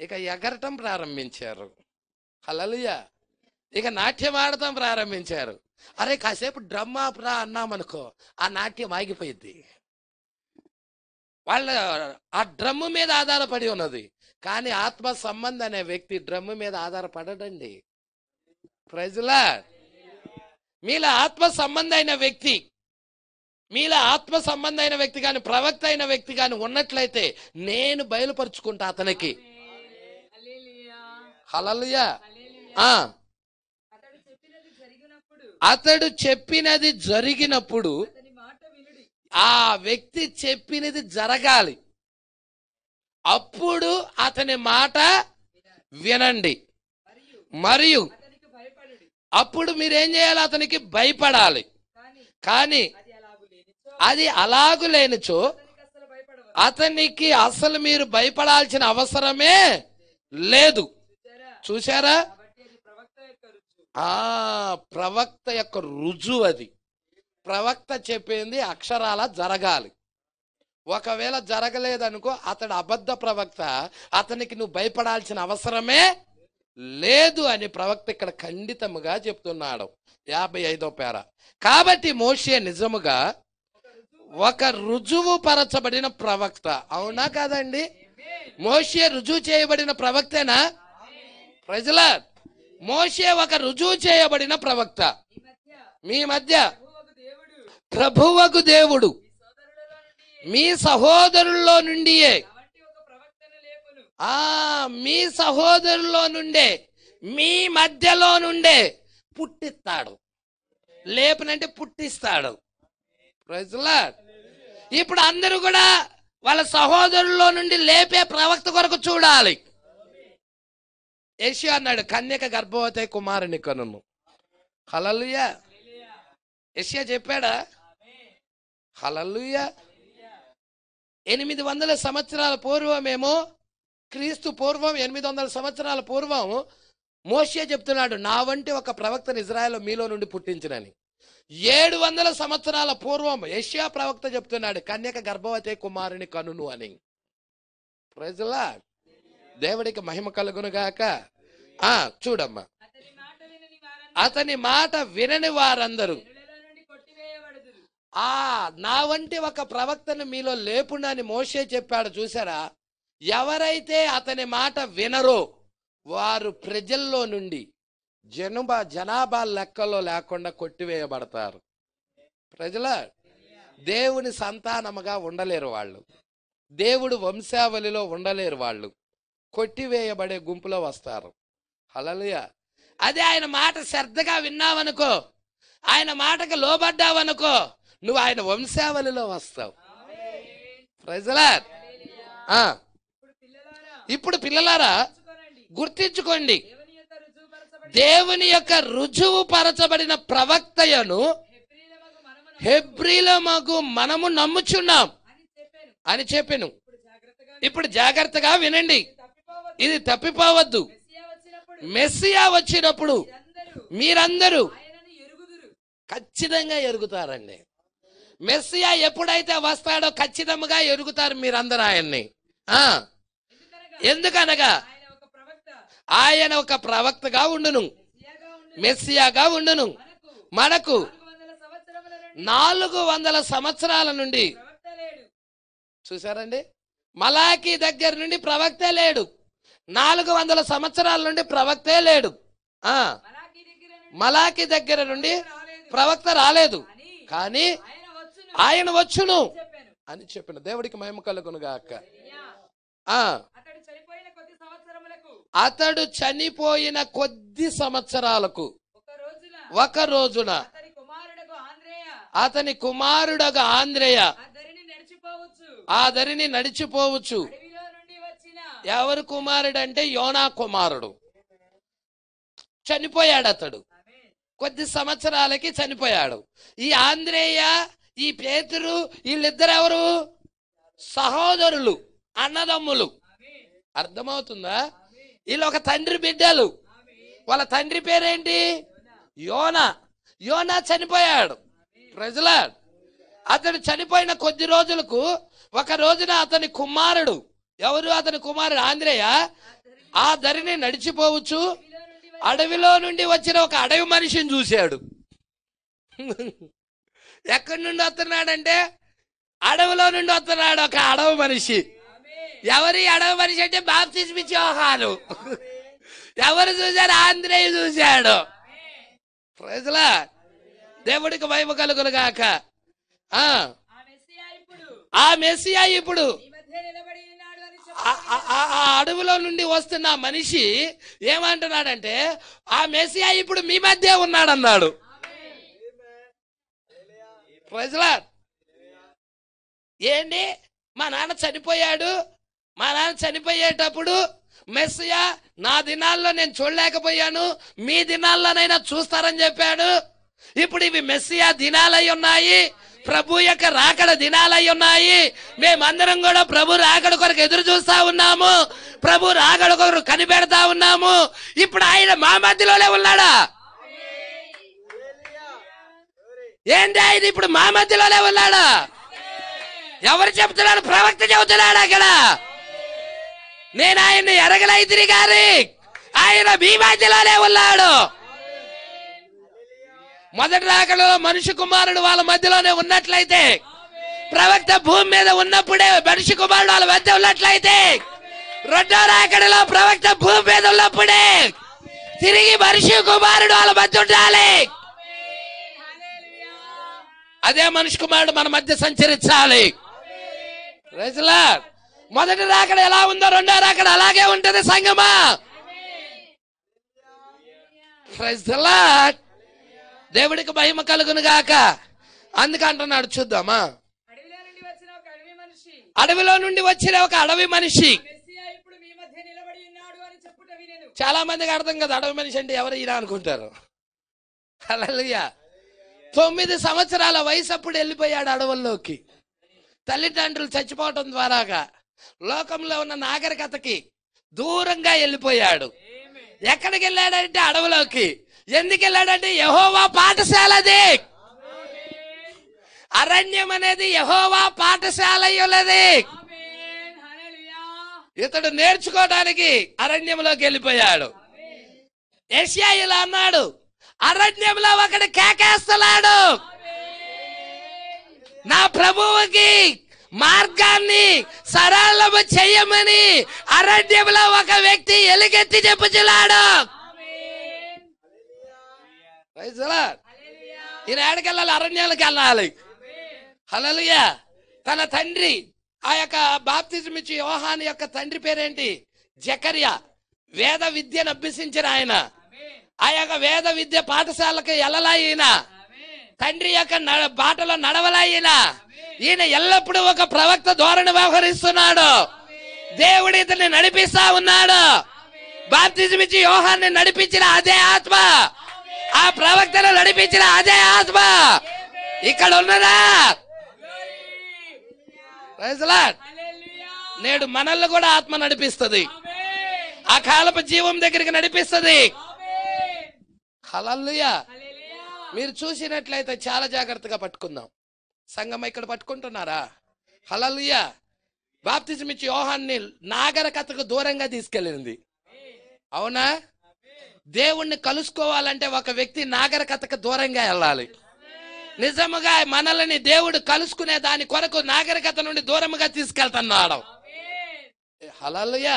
ఇక ఎగరటం ప్రారంభించారు. హల్లెలూయా. ఇక నాట్యం ఆడటం ప్రారంభించారు. అరే కాసేపు డ్రమ్ ఆపరా అన్నామనుకో, ఆ నాట్యం ఆగిపోయింది. వాళ్ళ ఆ డ్రమ్ము మీద ఆధారపడి ఉన్నది. కానీ ఆత్మ సంబంధం అనే వ్యక్తి డ్రమ్ము మీద ఆధారపడడండి. ప్రజలా మీలా ఆత్మ సంబంధమైన వ్యక్తి, మీలా ఆత్మ సంబంధమైన వ్యక్తి కానీ ప్రవక్త అయిన వ్యక్తి కానీ ఉన్నట్లయితే నేను బయలుపరుచుకుంటా అతనికి. హల్లెలూయా. అతడు చెప్పినది జరిగినప్పుడు ఆ వ్యక్తి చెప్పినది జరగాలి, అప్పుడు అతని మాట వినండి మరియు అప్పుడు మీరేం చేయాలి? అతనికి భయపడాలి. కానీ అది అలాగు లేనిచో అతనికి అసలు మీరు భయపడాల్సిన అవసరమే లేదు. చూసారా? ప్రవక్త యొక్క రుజువు అది. ప్రవక్త చెప్పింది అక్షరాల జరగాలి. ఒకవేళ జరగలేదనుకో అతడు అబద్ధ ప్రవక్త, అతనికి నువ్వు భయపడాల్సిన అవసరమే లేదు అని ప్రవక్త ఇక్కడ ఖండితముగా చెప్తున్నాడు. 55వ పేర. కాబట్టి మోషే నిజముగా ఒక రుజువు పరచబడిన ప్రవక్త. అవునా కాదండి? మోషే రుజువు చేయబడిన ప్రవక్తేనా? ప్రజల మోషే ఒక రుజువు చేయబడిన ప్రవక్త. మీ మధ్య ప్రభువగు దేవుడు మీ సహోదరుల్లో నుండియే, మీ సహోదరుల్లో నుండే, మీ మధ్యలో నుండే పుట్టిస్తాడు. లేపనంటే పుట్టిస్తాడు. ప్రజలా ఇప్పుడు అందరూ కూడా వాళ్ళ సహోదరుల్లో నుండి లేపే ప్రవక్త కొరకు చూడాలి. యెషయా అన్నాడు, కన్యక గర్భవతి కుమారుని కనును. హల్లెలూయా. యెషయా చెప్పాడా? హల్లెలూయా. 800 సంవత్సరాల పూర్వమేమో, క్రీస్తు పూర్వం 800 సంవత్సరాల పూర్వం మోషే చెప్తున్నాడు, నా వంటి ఒక ప్రవక్తను ఇజ్రాయెల్ మీలో నుండి పుట్టించినని. 700 సంవత్సరాల పూర్వం యెషయా ప్రవక్త చెప్తున్నాడు, కన్యక గర్భవతి కుమారుని కనును అని. ప్రజలా దేవుడికి మహిమ కలుగునుగాక. చూడమ్మా, అతని మాట వినని వారందరూ నా వంటి ఒక ప్రవక్తను మీలో లేపునని మోషే చెప్పాడు. చూసారా? ఎవరైతే అతని మాట వినరో వారు ప్రజల్లో నుండి జనాభా లెక్కలో లేకుండా కొట్టివేయబడతారు. ప్రజల దేవుని సంతానముగా ఉండలేరు వాళ్ళు, దేవుడు వంశావళిలో ఉండలేరు వాళ్ళు, కొట్టివేయబడే గుంపులో వస్తారు. హల్లెలూయా. అదే ఆయన మాట శ్రద్ధగా విన్నావనుకో, ఆయన మాటకు లోబడ్డావనుకో, నువ్వు ఆయన వంశావళిలో వస్తావు. ప్రజలా ఇప్పుడు పిల్లలారా గుర్తించుకోండి, దేవుని యొక్క రుజువు పరచబడిన ప్రవక్తయను హెబ్రీలమగు మనము నమ్ముచున్నాం అని చెప్పాను. ఇప్పుడు జాగ్రత్తగా వినండి, ఇది తప్పిపోవద్దు. మెస్సియా వచ్చినప్పుడు మీరందరూ ఖచ్చితంగా ఎరుగుతారండి. మెస్సియా ఎప్పుడైతే వస్తాడో ఖచ్చితంగా ఎరుగుతారు మీరందరూ ఆయన్ని. ఎందుకనగా ఆయన ఒక ప్రవక్తగా ఉండును, మెస్సియాగా ఉండును. మనకు 400 సంవత్సరాల నుండి, చూసారండి, మలాకి దగ్గర నుండి ప్రవక్తే లేడు. 400 సంవత్సరాల నుండి ప్రవక్తే లేడు. మలాకి దగ్గర నుండి ప్రవక్త రాలేదు, కానీ ఆయన వచ్చును అని చెప్పిన. దేవుడికి మహిమ కలుగునుగాక. అతడు చనిపోయిన కొద్ది సంవత్సరాలకు ఒక రోజున అతని కుమారుడగా ఆంద్రేయ ఆ దరిని నడిచిపోవచ్చు. ఎవరు కుమారుడు అంటే యోనా కుమారుడు. చనిపోయాడు అతడు, కొద్ది సంవత్సరాలకి చనిపోయాడు. ఈ ఆంద్రేయ, ఈ పేతురు, వీళ్ళిద్దరు ఎవరు? సహోదరులు, అన్నదమ్ములు. అర్థమవుతుందా? వీళ్ళు ఒక తండ్రి బిడ్డలు. వాళ్ళ తండ్రి పేరేంటి? యోనా. యోనా చనిపోయాడు. ప్రజల అతడు చనిపోయిన కొద్ది రోజులకు ఒక రోజున అతని కుమారుడు, ఎవరు? అతని కుమారుడు ఆంద్రేయ ఆ దరిని నడిచిపోవచ్చు. అడవిలో నుండి వచ్చిన ఒక అడవి మనిషిని చూశాడు. ఎక్కడి నుండి వస్తున్నాడంటే అడవిలో నుండి వస్తున్నాడు ఒక అడవి మనిషి. ఎవరి అడవి మనిషి అంటే బాప్తిస్మ ఇచ్చే యోహాను. ఎవరు చూశారు? ఆంద్రేయ చూశాడు. ప్రజలా దేవుడికి మహిమ కలుగునుగాక. ఆ మెస్సియా ఇప్పుడు ఆ అడవిలో నుండి వస్తున్న మనిషి ఏమంటున్నాడంటే, ఆ మెస్సియా ఇప్పుడు మీ మధ్య ఉన్నాడన్నాడు. ప్రజలా ఏంటి? మా నాన్న చనిపోయాడు, మా నాన్న చనిపోయేటప్పుడు మెస్సియా నా దినాల్లో నేను చూడలేకపోయాను, మీ దినాల్లోనైనా చూస్తారని చెప్పాడు. ఇప్పుడు ఇవి మెస్సియా దినాలై ఉన్నాయి, ప్రభు యొక్క రాకడ దినాలై ఉన్నాయి. మేమందరం కూడా ప్రభు రాకడ కొరకు ఎదురు చూస్తా ఉన్నాము, ప్రభు రాకడ కొరకు కనిపెడతా ఉన్నాము. ఇప్పుడు ఆయన మా మధ్యలోనే ఉన్నాడా? ఏంటి ఆయన ఇప్పుడు మా మధ్యలోనే ఉన్నాడా? ఎవరు చెప్తున్నాడు? ప్రవక్త చెబుతున్నాడు అక్కడ. నేను ఆయన్ని ఎరగలైతిని గారి ఆయన మీ మధ్యలోనే ఉన్నాడు. మొదటి రాకడలో మనిషి కుమారుడు వాళ్ళ మధ్యలోనే ఉన్నట్లయితే, ప్రవక్త భూమి మీద ఉన్నప్పుడే మనిషి కుమారుడు వాళ్ళ మధ్య ఉన్నట్లయితే, రెండో రాకడలో ప్రవక్త భూమి మీద ఉన్నప్పుడే తిరిగి మనిషి కుమారుడు వాళ్ళ మధ్య ఉండాలి. అదే మనిషి కుమారుడు మన మధ్య సంచరించాలి. మొదటి రాకడ ఎలా ఉందో రెండో రాకడ అలాగే ఉంటది సంగమా. దేవుడికి మహిమ కలుగును గాక. అందుకంటున్నాడు, చూద్దామా. అడవిలో నుండి వచ్చిన ఒక అడవి మనిషి. చాలా మందికి అర్థం కదా అడవి మనిషి అంటే ఎవరు ఈయన అనుకుంటారు. హల్లెలూయా. 9 సంవత్సరాల వయసు అప్పుడు వెళ్ళిపోయాడు అడవుల్లోకి. తల్లిదండ్రులు చచ్చిపోవటం ద్వారాగా లోకంలో ఉన్న నాగరికతకి దూరంగా వెళ్ళిపోయాడు. ఎక్కడికి వెళ్ళాడంటే అడవులోకి. ఎందుకు వెళ్ళాడంటే యెహోవా పాఠశాలది. అరణ్యం అనేది యెహోవా పాఠశాల ఉన్నది. ఇతడు నేర్చుకోవడానికి అరణ్యంలోకి వెళ్ళిపోయాడు. యెషయా ఇలా అన్నాడు, అరణ్యంలో ఒకడు కేకేస్తున్నాడు, నా ప్రభువుకి మార్గాన్ని సరళము చెయ్యమని అరణ్యంలో ఒక వ్యక్తి ఎలుగెత్తి చెప్పుచున్నాడు. ఈయన ఏడకెళ్ళాలి? అరణ్యాలకు వెళ్ళాలి. హల్లెలూయా. తన తండ్రి ఆ యొక్క బాప్తిజం ఇచ్చి యోహాను యొక్క తండ్రి పేరేంటి? జకర్యా. వేద విద్యను అభ్యసించిన ఆయన. ఆ యొక్క వేద విద్య పాఠశాలకు వెళ్ళలా ఈయన. తండ్రి యొక్క బాటలో నడవలా ఈయన. ఈయన ఎల్లప్పుడూ ఒక ప్రవక్త ధోరణి వ్యవహరిస్తున్నాడు. దేవుడు ఇతన్ని నడిపిస్తా ఉన్నాడు. బాప్తిజం ఇచ్చి యోహాన్ని నడిపించిన అదే ఆత్మ, ఆ ప్రవక్తను నడిపించిన అదే ఆత్మ ఇక్కడ ఉన్నదా? నేడు మనల్ని కూడా ఆత్మ నడిపిస్తుంది. ఆ కాలపు జీవం దగ్గరికి నడిపిస్తుంది. హల్లెలూయా. మీరు చూసినట్లయితే చాలా జాగ్రత్తగా పట్టుకుందాం. సంగమ ఇక్కడ పట్టుకుంటున్నారా? హల్లెలూయా. బాప్తిజం ఇచ్చి యోహాన్ని నాగరికతకు దూరంగా తీసుకెళ్ళింది. అవునా? దేవుణ్ణి కలుసుకోవాలంటే ఒక వ్యక్తి నాగరికతకు దూరంగా వెళ్ళాలి. నిజముగా మనల్ని దేవుడు కలుసుకునే దాని కొరకు నాగరికత నుండి దూరముగా తీసుకెళ్తున్నాడు. హల్లెలూయా.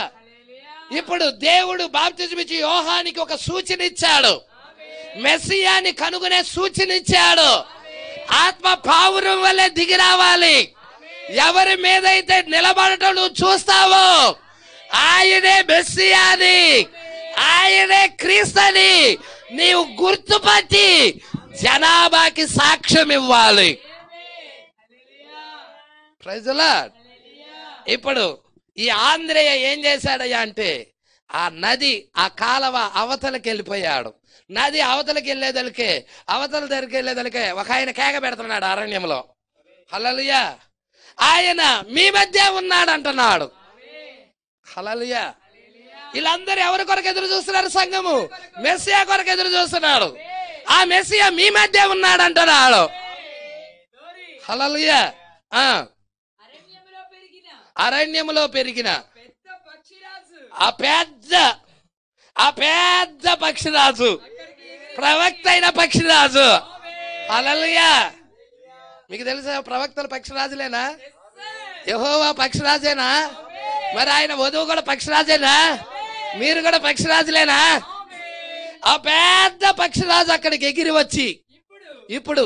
ఇప్పుడు దేవుడు బాప్తిజం ఇచ్చి యోహానికి ఒక సూచన ఇచ్చాడు. మెస్సియాని కనుగొనే సూచన ఇచ్చాడు. ఆత్మ పావురం వల్లే దిగి రావాలి. ఎవరి మీదైతే నిలబడటం నువ్వు చూస్తావో ఆయనే మెస్సియాని, ఆయనే క్రీస్తుని నీవు గుర్తుపట్టి జనాభాకి సాక్ష్యం ఇవ్వాలి. Praise the Lord. ఇప్పుడు ఈ ఆంధ్రేయ ఏం చేశాడయ్యా అంటే, ఆ నది ఆ కాలవ అవతలకి వెళ్ళిపోయాడు. నది అవతలకి వెళ్ళేదలికే, అవతల దగ్గరికి వెళ్ళేదలికే ఒక ఆయన కేక పెడుతున్నాడు అరణ్యంలో. హల్లెలూయా. ఆయన మీ మధ్య ఉన్నాడు అంటున్నాడు. హల్లెలూయా. వీళ్ళందరూ ఎవరి కొరకు ఎదురు చూస్తున్నారు? సంఘము మెస్సియా కొరకు ఎదురు చూస్తున్నాడు. ఆ మెస్సియా మీ మధ్య ఉన్నాడు అంటున్నాడు. హల్లెలూయా. అరణ్యములో పెరిగిన ఆ పెద్ద పక్షిరాజు, ప్రవక్త అయిన పక్షిరాజు. హల్లెలూయా. మీకు తెలుసా ప్రవక్తలు పక్షిరాజులేనా? యెహోవా పక్షిరాజేనా? మరి ఆయన వధువు కూడా పక్షిరాజేనా? మీరు కూడా పక్షిరాజులేనా? ఆ పెద్ద పక్షిరాజు అక్కడికి ఎగిరి వచ్చి ఇప్పుడు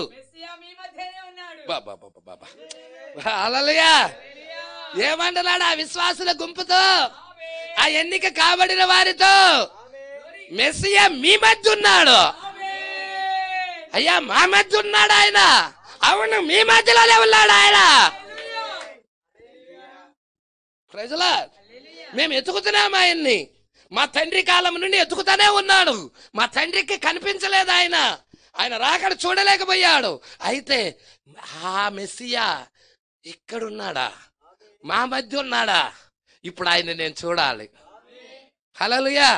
హల్లెలూయా ఏమంటున్నాడు? ఆ విశ్వాసుల గుంపుతో, ఆ ఎన్నిక కాబడిన వారితో, మెస్సియా మీ మధ్య ఉన్నాడు. అయ్యా మా మధ్య ఉన్నాడు ఆయన. అవును, మీ మధ్యలోనే ఉన్నాడు ఆయన. Praise the Lord. మేము ఎతుకుతున్నాం ఆయన్ని. మా తండ్రి కాలం నుండి ఎతుకుతానే ఉన్నాడు. మా తండ్రికి కనిపించలేదు ఆయన. ఆయన రాకడ చూడలేకపోయాడు. అయితే ఆ మెస్సియా ఇక్కడున్నాడా, మా మధ్య ఉన్నాడా? ఇప్పుడు ఆయన నేను చూడాలి. హల్లెలూయా.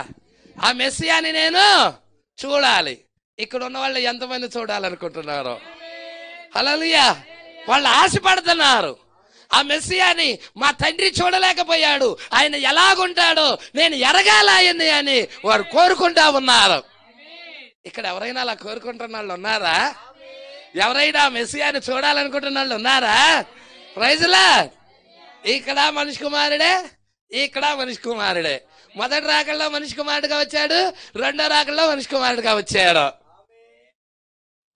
ఆ మెస్సియాని నేను చూడాలి. ఇక్కడ ఉన్న వాళ్ళు ఎంతమంది చూడాలనుకుంటున్నారు? హల్లెలూయా. వాళ్ళు ఆశపడుతున్నారు. ఆ మెస్సియాని మా తండ్రి చూడలేకపోయాడు, ఆయన ఎలాగుంటాడో నేను ఎరగాల ఆయన్ని అని వారు కోరుకుంటా ఉన్నారు. ఇక్కడ ఎవరైనా అలా కోరుకుంటున్న వాళ్ళు ఉన్నారా? ఎవరైనా మెస్సియాని చూడాలనుకుంటున్న వాళ్ళు ఉన్నారా? Praise Lord. ఇక్కడ మనిషి కుమారుడే, ఇక్కడ మనిషి కుమారుడే. మొదటి రాకల్లో మనిషి కుమారుడుగా వచ్చాడు, రెండో రాకల్లో మనిషి కుమారుడుగా వచ్చాడు.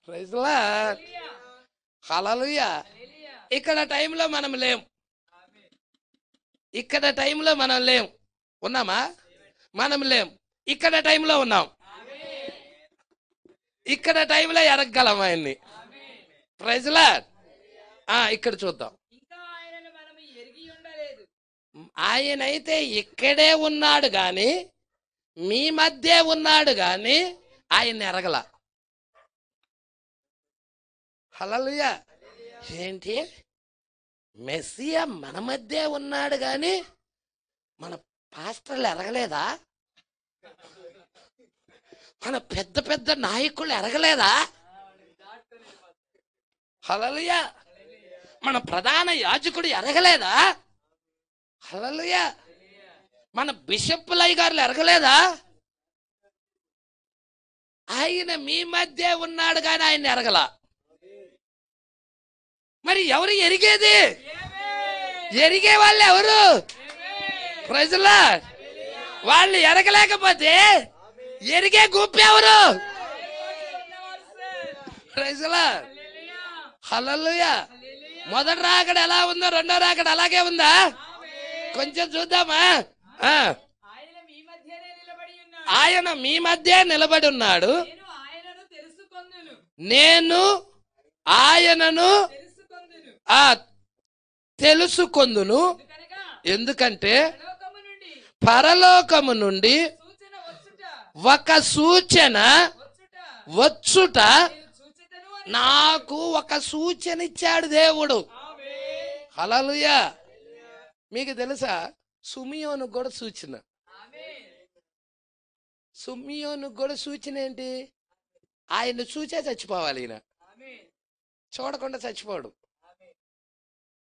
Praise Lord. హల్లెలూయా. ఇక్కడ టైంలో మనం లేం. ఇక్కడ టైంలో మనం లేం. ఉన్నామా? మనం లేం. ఇక్కడ టైంలో ఉన్నాం. ఇక్కడ టైంలో ఎరగగలం ఆయన్ని. Praise Lord. ఇక్కడ చూద్దాం. ఆయనైతే ఇక్కడే ఉన్నాడు గాని, మీ మధ్య ఉన్నాడు గాని ఆయన ఎరగల. హల్లెలూయా. ఏంటి? మెస్సియా మన మధ్య ఉన్నాడు గాని మన పాస్టర్లు ఎరగలేదా? మన పెద్ద పెద్ద నాయకులు ఎరగలేదా? హల్లెలూయా. మన ప్రధాన యాజకుడు ఎరగలేదా? హల్లెలూయా. మన బిషప్పులయ్య గారులు ఎరగలేదా? ఆయన మీ మధ్య ఉన్నాడు కానీ ఆయన ఎరగల. మరి ఎవరు ఎరిగేది? ఎరిగే వాళ్ళు ఎవరు? Praise Lord. వాళ్ళు ఎరగలేకపోతే ఎరిగే గుంపు ఎవరు? Praise Lord. హల్లెలూయా. మొదటి రాకడ ఎలా ఉందో రెండో రాకడ అలాగే ఉందా? కొంచెం చూద్దామా? ఆయన మీ మధ్య నిలబడి ఉన్నాడు, నేను ఆయనను తెలుసుకొందును. ఎందుకంటే పరలోకము నుండి ఒక సూచన వచ్చుట, నాకు ఒక సూచన ఇచ్చాడు దేవుడు. హల్లెలూయా. మీకు తెలుసా, సుమియోనుకు కూడా సూచన. సుమియోనుకు కూడా సూచన ఏంటి? ఆయన చూచే చచ్చిపోవాలి. ఈయన చూడకుండా చచ్చిపోడు.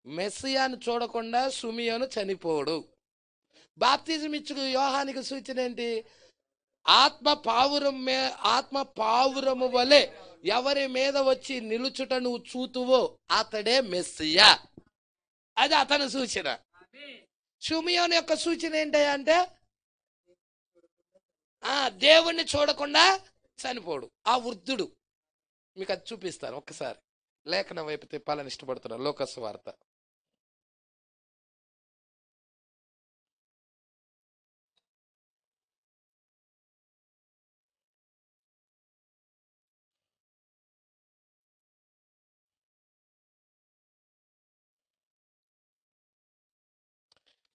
మెస్సియాను చూడకుండా సుమియోను చనిపోడు. బాప్తిజం ఇచ్చు యోహానికి సూచన ఏంటి? ఆత్మ పావురము వలె ఎవరి మీద వచ్చి నిలుచుట నువ్వు చూతువో అతడే మెస్సియా. అది అతని సూచన. సుమియోను యొక్క సూచన ఏంటంటే దేవుణ్ణి చూడకుండా చనిపోడు. ఆ వృద్ధుడు. మీకు అది చూపిస్తాను ఒక్కసారి. లేఖనం వైపు తిప్పాలని ఇష్టపడుతున్నాను. లోకస్ వార్త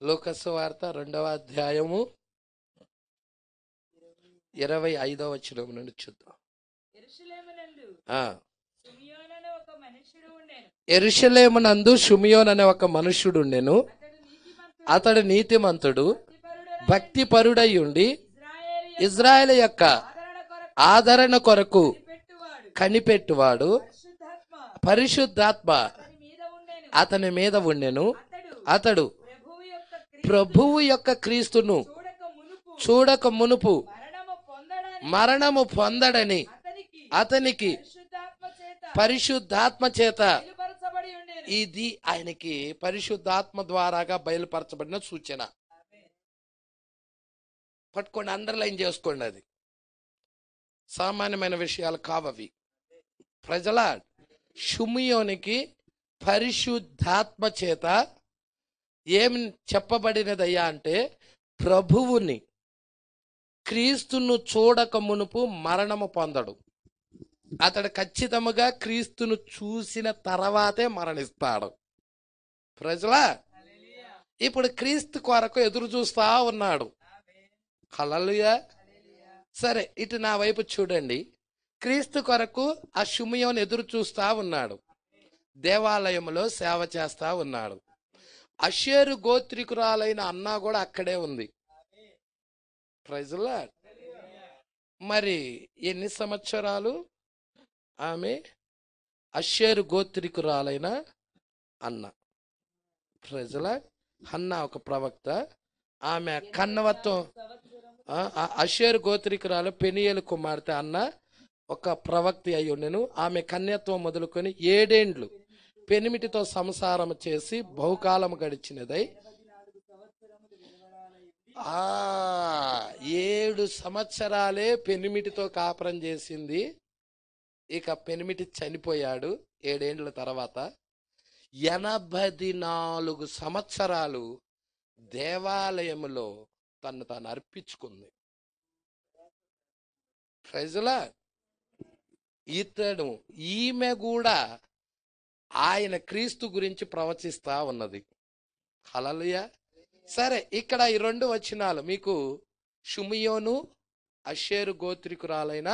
లోకసు వార్త 2వ అధ్యాయము 25వ వచనం నుండి చూద్దాం. యెరూషలేమునందు షిమియోను అనే ఒక మనుష్యుడు ఉండెను. అతడు నీతిమంతుడు, భక్తిపరుడై ఉండి ఇజ్రాయేలు యొక్క ఆదరణ కొరకు కనిపెట్టువాడు. పరిశుద్ధాత్మ అతని మీద ఉండెను. అతడు ప్రభువు యొక్క క్రీస్తును చూడక మునుపు మరణము పొందడని అతనికి పరిశుద్ధాత్మ చేత, ఇది ఆయనకి పరిశుద్ధాత్మ ద్వారాగా బయలుపరచబడిన సూచన. పట్టుకోండి, అండర్లైన్ చేసుకోండి. అది సామాన్యమైన విషయాలు కావవి. ప్రజల షిమియోనికి పరిశుద్ధాత్మ చేత ఏం చెప్పబడినదయ్యా అంటే, ప్రభువుని క్రీస్తును చూడక మునుపు మరణము పొందడు. అతడు ఖచ్చితంగా క్రీస్తును చూసిన తర్వాతే మరణిస్తాడు. ప్రజల ఇప్పుడు క్రీస్తు కొరకు ఎదురు చూస్తా ఉన్నాడు. హల్లెలూయా. సరే, ఇటు నా వైపు చూడండి. క్రీస్తు కొరకు ఆ షిమియోను ఎదురు చూస్తా ఉన్నాడు, దేవాలయంలో సేవ చేస్తా ఉన్నాడు. అషేరు గోత్రికురాలైన అన్నా కూడా అక్కడే ఉంది. Praise the Lord. మరి ఎన్ని సంవత్సరాలు ఆమె అషేరు గోత్రికురాలైన అన్న? Praise the lord. హన్నా ఒక ప్రవక్త, ఆమె కన్నవత్వం. అషేరు గోత్రికురాలు పెనియేలు కుమార్తె అన్న ఒక ప్రవక్త అయి ఉండెను. ఆమె కన్యత్వం మొదలుకొని 7 ఏండ్లు పెనిమిటితో సంసారం చేసి బహుకాలం గడిచినదై 7 సంవత్సరాలే పెనిమిటితో కాపురం చేసింది. ఇక పెనిమిటి చనిపోయాడు 7 ఏండ్ల తర్వాత. 84 సంవత్సరాలు దేవాలయంలో తను తాను అర్పించుకుంది. Praise the lord. ఈమె కూడా ఆయన క్రీస్తు గురించి ప్రవచిస్తా ఉన్నది. హల్లెలూయా. సరే, ఇక్కడ ఈ 2 వచనాలు మీకు షిమియోను, అషేరు గోత్రికురాలైన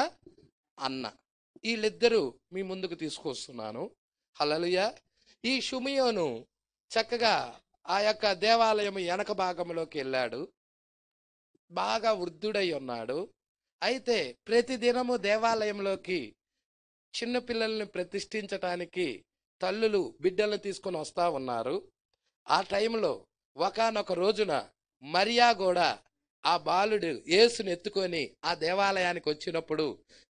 అన్న, వీళ్ళిద్దరూ మీ ముందుకు తీసుకొస్తున్నాను. హల్లెలూయా. ఈ షిమియోను చక్కగా ఆ యొక్క దేవాలయం వెనక భాగంలోకి వెళ్ళాడు. బాగా వృద్ధుడై ఉన్నాడు. అయితే ప్రతిదినము దేవాలయంలోకి చిన్నపిల్లల్ని ప్రతిష్ఠించటానికి తల్లులు బిడ్డలను తీసుకొని వస్తూ ఉన్నారు. ఆ టైంలో ఒకానొక రోజున మరియా కూడా ఆ బాలుడు యేసుని ఎత్తుకొని ఆ దేవాలయానికి వచ్చినప్పుడు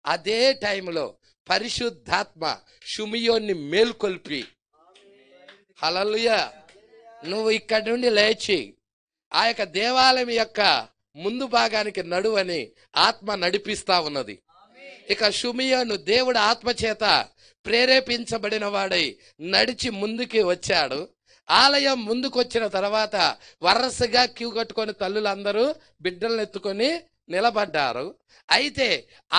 అదే టైంలో పరిశుద్ధాత్మ షిమియోన్ని మేల్కొల్పి, హల్లెలూయా, నువ్వు ఇక్కడి నుండి లేచి ఆ యొక్క దేవాలయం యొక్క ముందు భాగానికి నడువని ఆత్మ నడిపిస్తా ఉన్నది. ఇక షిమియోను దేవుడు ఆత్మచేత ప్రేరేపించబడిన వాడై నడిచి ముందుకి వచ్చాడు. ఆలయం ముందుకు వచ్చిన తర్వాత వరుసగా క్యూ కట్టుకొని తల్లులందరూ బిడ్డలను ఎత్తుకొని నిలబడ్డారు. అయితే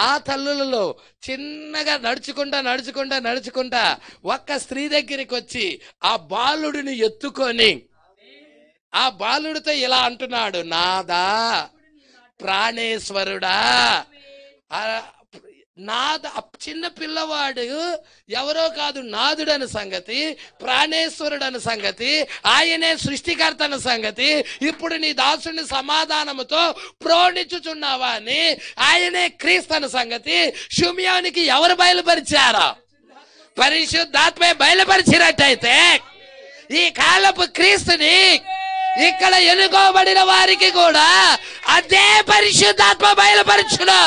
ఆ తల్లులలో చిన్నగా నడుచుకుంటా ఒక్క స్త్రీ దగ్గరికి వచ్చి ఆ బాలుడిని ఎత్తుకొని ఆ బాలుడితో ఇలా అంటున్నాడు, నాదా ప్రాణేశ్వరుడా. నాద చిన్న పిల్లవాడు ఎవరో కాదు, నాదుడని సంగతి, ప్రాణేశ్వరుడని సంగతి, ఆయనే సృష్టికర్త అన్న సంగతి ఇప్పుడు నీ దాసుని సమాధానముతో ప్రోణించుచున్నావా అని ఆయనే క్రీస్తు అన్న సంగతి షిమియోనికి ఎవరు బయలుపరిచారో? పరిశుద్ధాత్మే బయలుపరిచినట్టయితే ఈ కాలపు క్రీస్తుని ఇక్కడ ఎన్నుకోబడిన వారికి కూడా అదే పరిశుద్ధాత్మ బయలుపరచును.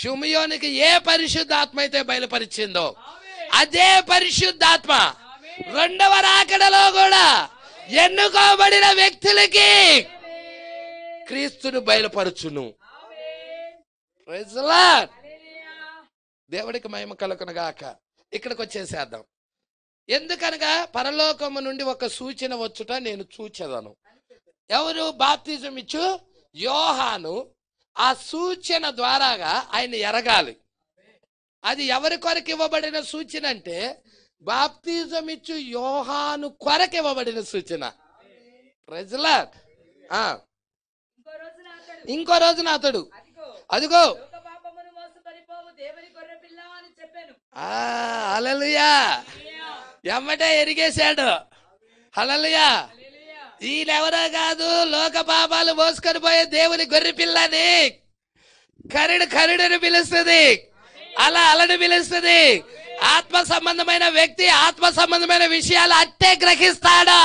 షిమియోనికి ఏ పరిశుద్ధాత్మ అయితే బయలుపరిచిందో అదే పరిశుద్ధాత్మ రెండవ రాకడలో కూడా ఎన్నుకోబడిన వ్యక్తులకి క్రీస్తును బయలుపరచును. Praise the Lord. దేవుడికి మహిమ కలుగును గాక. ఇక్కడికి వచ్చేసేద్దాం. ఎందుకనగా పరలోకము నుండి ఒక సూచన వచ్చుట నేను చూచెదను. ఎవరు బాప్తిజం ఇచ్చు? యోహాను. ఆ సూచన ద్వారాగా ఆయన ఎరగాలి. అది ఎవరి కొరకు ఇవ్వబడిన సూచన అంటే బాప్తిజం ఇచ్చు యోహాను కొరకు ఇవ్వబడిన సూచన. Praise the Lord. ఇంకో రోజున అతడు అదిగో హల్లెలూయా ఎమ్మటే ఎరిగేశాడు. హల్లెలూయా. ఈయనెవరో కాదు, లోక పాపాలు మోసుకొని పోయే దేవుని గొర్రె పిల్లని కరుడుని పిలుస్తుంది, అలని పిలుస్తుంది. ఆత్మ సంబంధమైన వ్యక్తి ఆత్మ సంబంధమైన విషయాలు అట్టే గ్రహిస్తాడు.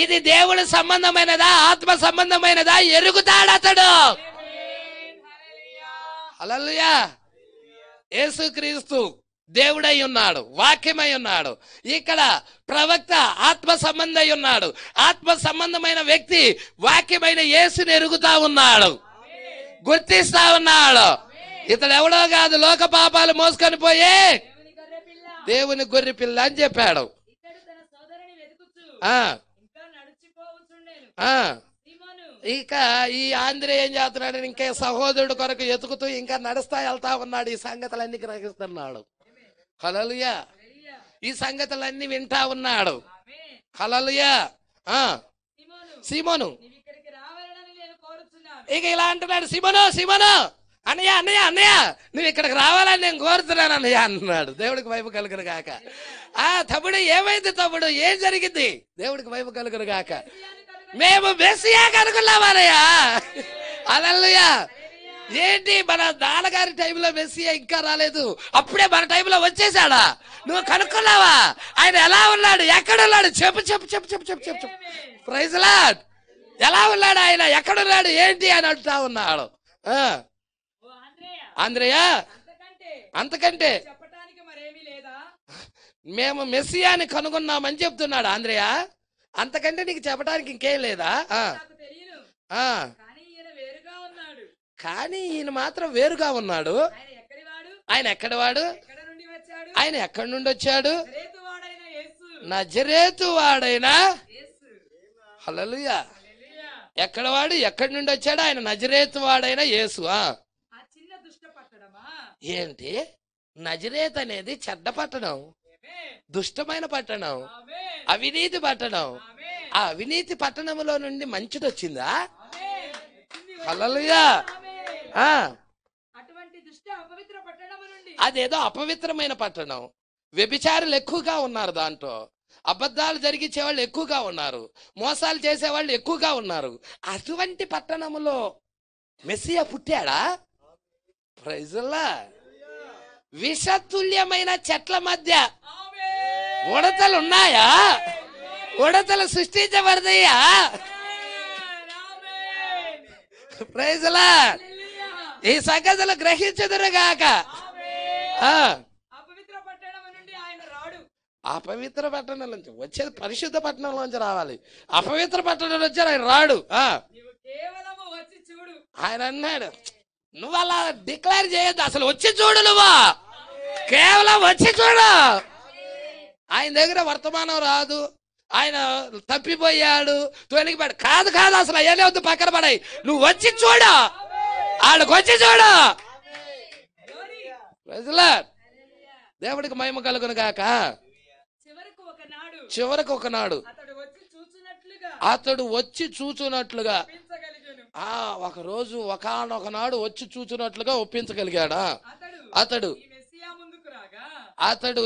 ఇది దేవుడి సంబంధమైనదా ఆత్మ సంబంధమైనదా ఎరుగుతాడు అతడు. హల్లెలూయా. యేసుక్రీస్తు దేవుడై ఉన్నాడు, వాక్యమై ఉన్నాడు. ఇక్కడ ప్రవక్త ఆత్మ సంబంధై ఉన్నాడు. ఆత్మ సంబంధమైన వ్యక్తి వాక్యమైన యేసుని ఎరుగుతా ఉన్నాడు, గుర్తిస్తా ఉన్నాడు. ఇతడు ఎవడో కాదు, లోక పాపాలు మోసుకొని పోయే దేవుని గొర్రె పిల్ల అని చెప్పాడు. ఇక ఈ ఆంధ్రే ఏం చేస్తున్నాడు, ఇంకా సహోదరుడు కొరకు ఎతుకుతూ ఇంకా నడుస్తా వెళ్తా ఉన్నాడు. ఈ సంగతులన్నీ గ్రహిస్తున్నాడు. హల్లెలూయా. ఈ సంగతులన్నీ వింటా ఉన్నాడు. హల్లెలూయా. సీమోను ఇక ఇలా అంటున్నాడు, సీమోను సీమోను, అన్నయ్య అన్నయ్య అన్నయ్య నువ్వు ఇక్కడికి రావాలని నేను కోరుతున్నాను అన్నయ్య అంటున్నాడు. దేవుడికి వైపు కలుగును గాక. తమ్ముడు ఏమైంది తమ్ముడు, ఏం జరిగింది? దేవుడికి వైపు కలుగును గాక. మేము మెస్సియా కనుక్కున్నామన్నయ్యా. హల్లెలూయా. ఏంటి మన నాన్నగారి టైంలో మెస్సియా ఇంకా రాలేదు, అప్పుడే మన టైంలో వచ్చేసాడా? నువ్వు కనుక్కున్నావా? ఆయన ఎలా ఉన్నాడు, ఎక్కడున్నాడు? చెప్పు చెప్పు చెప్పు చెప్పు చెప్పు చెప్పు చెప్పు. Praise Lord. ఎలా ఉన్నాడు ఆయన, ఎక్కడున్నాడు, ఏంటి అని అంటా ఉన్నాడు. ఆంద్రేయ అంతకంటే మేము మెస్సియాని కనుగొన్నామని చెప్తున్నాడు ఆంద్రేయ. అంతకంటే నీకు చెప్పడానికి ఇంకేం లేదా? కానీ ఈయన మాత్రం వేరుగా ఉన్నాడు. ఆయన ఎక్కడివాడు? ఆయన ఎక్కడి నుండి వచ్చాడు? నజరేతు వాడైనా. హల్లెలూయా. ఎక్కడవాడు, ఎక్కడి నుండి వచ్చాడు? ఆయన నజరేతు వాడైన యేసు. ఏంటి నజరేత్ అనేది? చెడ్డ పట్టణం, దుష్టమైన పట్టణం, అవినీతి పట్టణం. ఆ అవినీతి పట్టణంలో నుండి మంచిది వచ్చిందా? హల్లెలూయా. అదేదో అపవిత్రమైన పట్టణం, వ్యభిచారులు ఎక్కువగా ఉన్నారు, దాంట్లో అబద్ధాలు జరిగించే వాళ్ళు ఎక్కువగా ఉన్నారు, మోసాలు చేసేవాళ్ళు ఎక్కువగా ఉన్నారు. అటువంటి పట్టణంలో మెస్సియా పుట్టాడా? Praise Lord. విషతుల్యమైన చెట్ల మధ్య ఉడతలు ఉన్నాయా? ఉడతలు సృష్టించబడదయ్యా. Praise lord. ఈ సంగతులు గ్రహించుదురుగాక. అపవిత్ర పట్టణం నుంచి వచ్చేది పరిశుద్ధ పట్టణంలోంచి రావాలి, అపవిత్ర పట్టణం నుంచి ఆయన రాడు. ఆయన అన్నాడు, నువ్వు అలా డిక్లేర్ చేయొద్దు, అసలు వచ్చి చూడు, నువ్వు కేవలం వచ్చి చూడు. ఆయన దగ్గర వర్తమానం రాదు, ఆయన తప్పిపోయాడు, తొలగిపోయాడు. కాదు కాదు, అసలు అయ్యనే వద్దు, పక్కన పడాయి. నువ్వు వచ్చి చూడు, ఆడికి వచ్చి చూడు. దేవుడికి మహిమ కలుగును గాక. చివరికి ఒకనాడు అతడు వచ్చి చూచున్నట్లుగా, ఒక రోజు ఒకనాడు వచ్చి చూచున్నట్లుగా ఒప్పించగలిగాడా? అతడు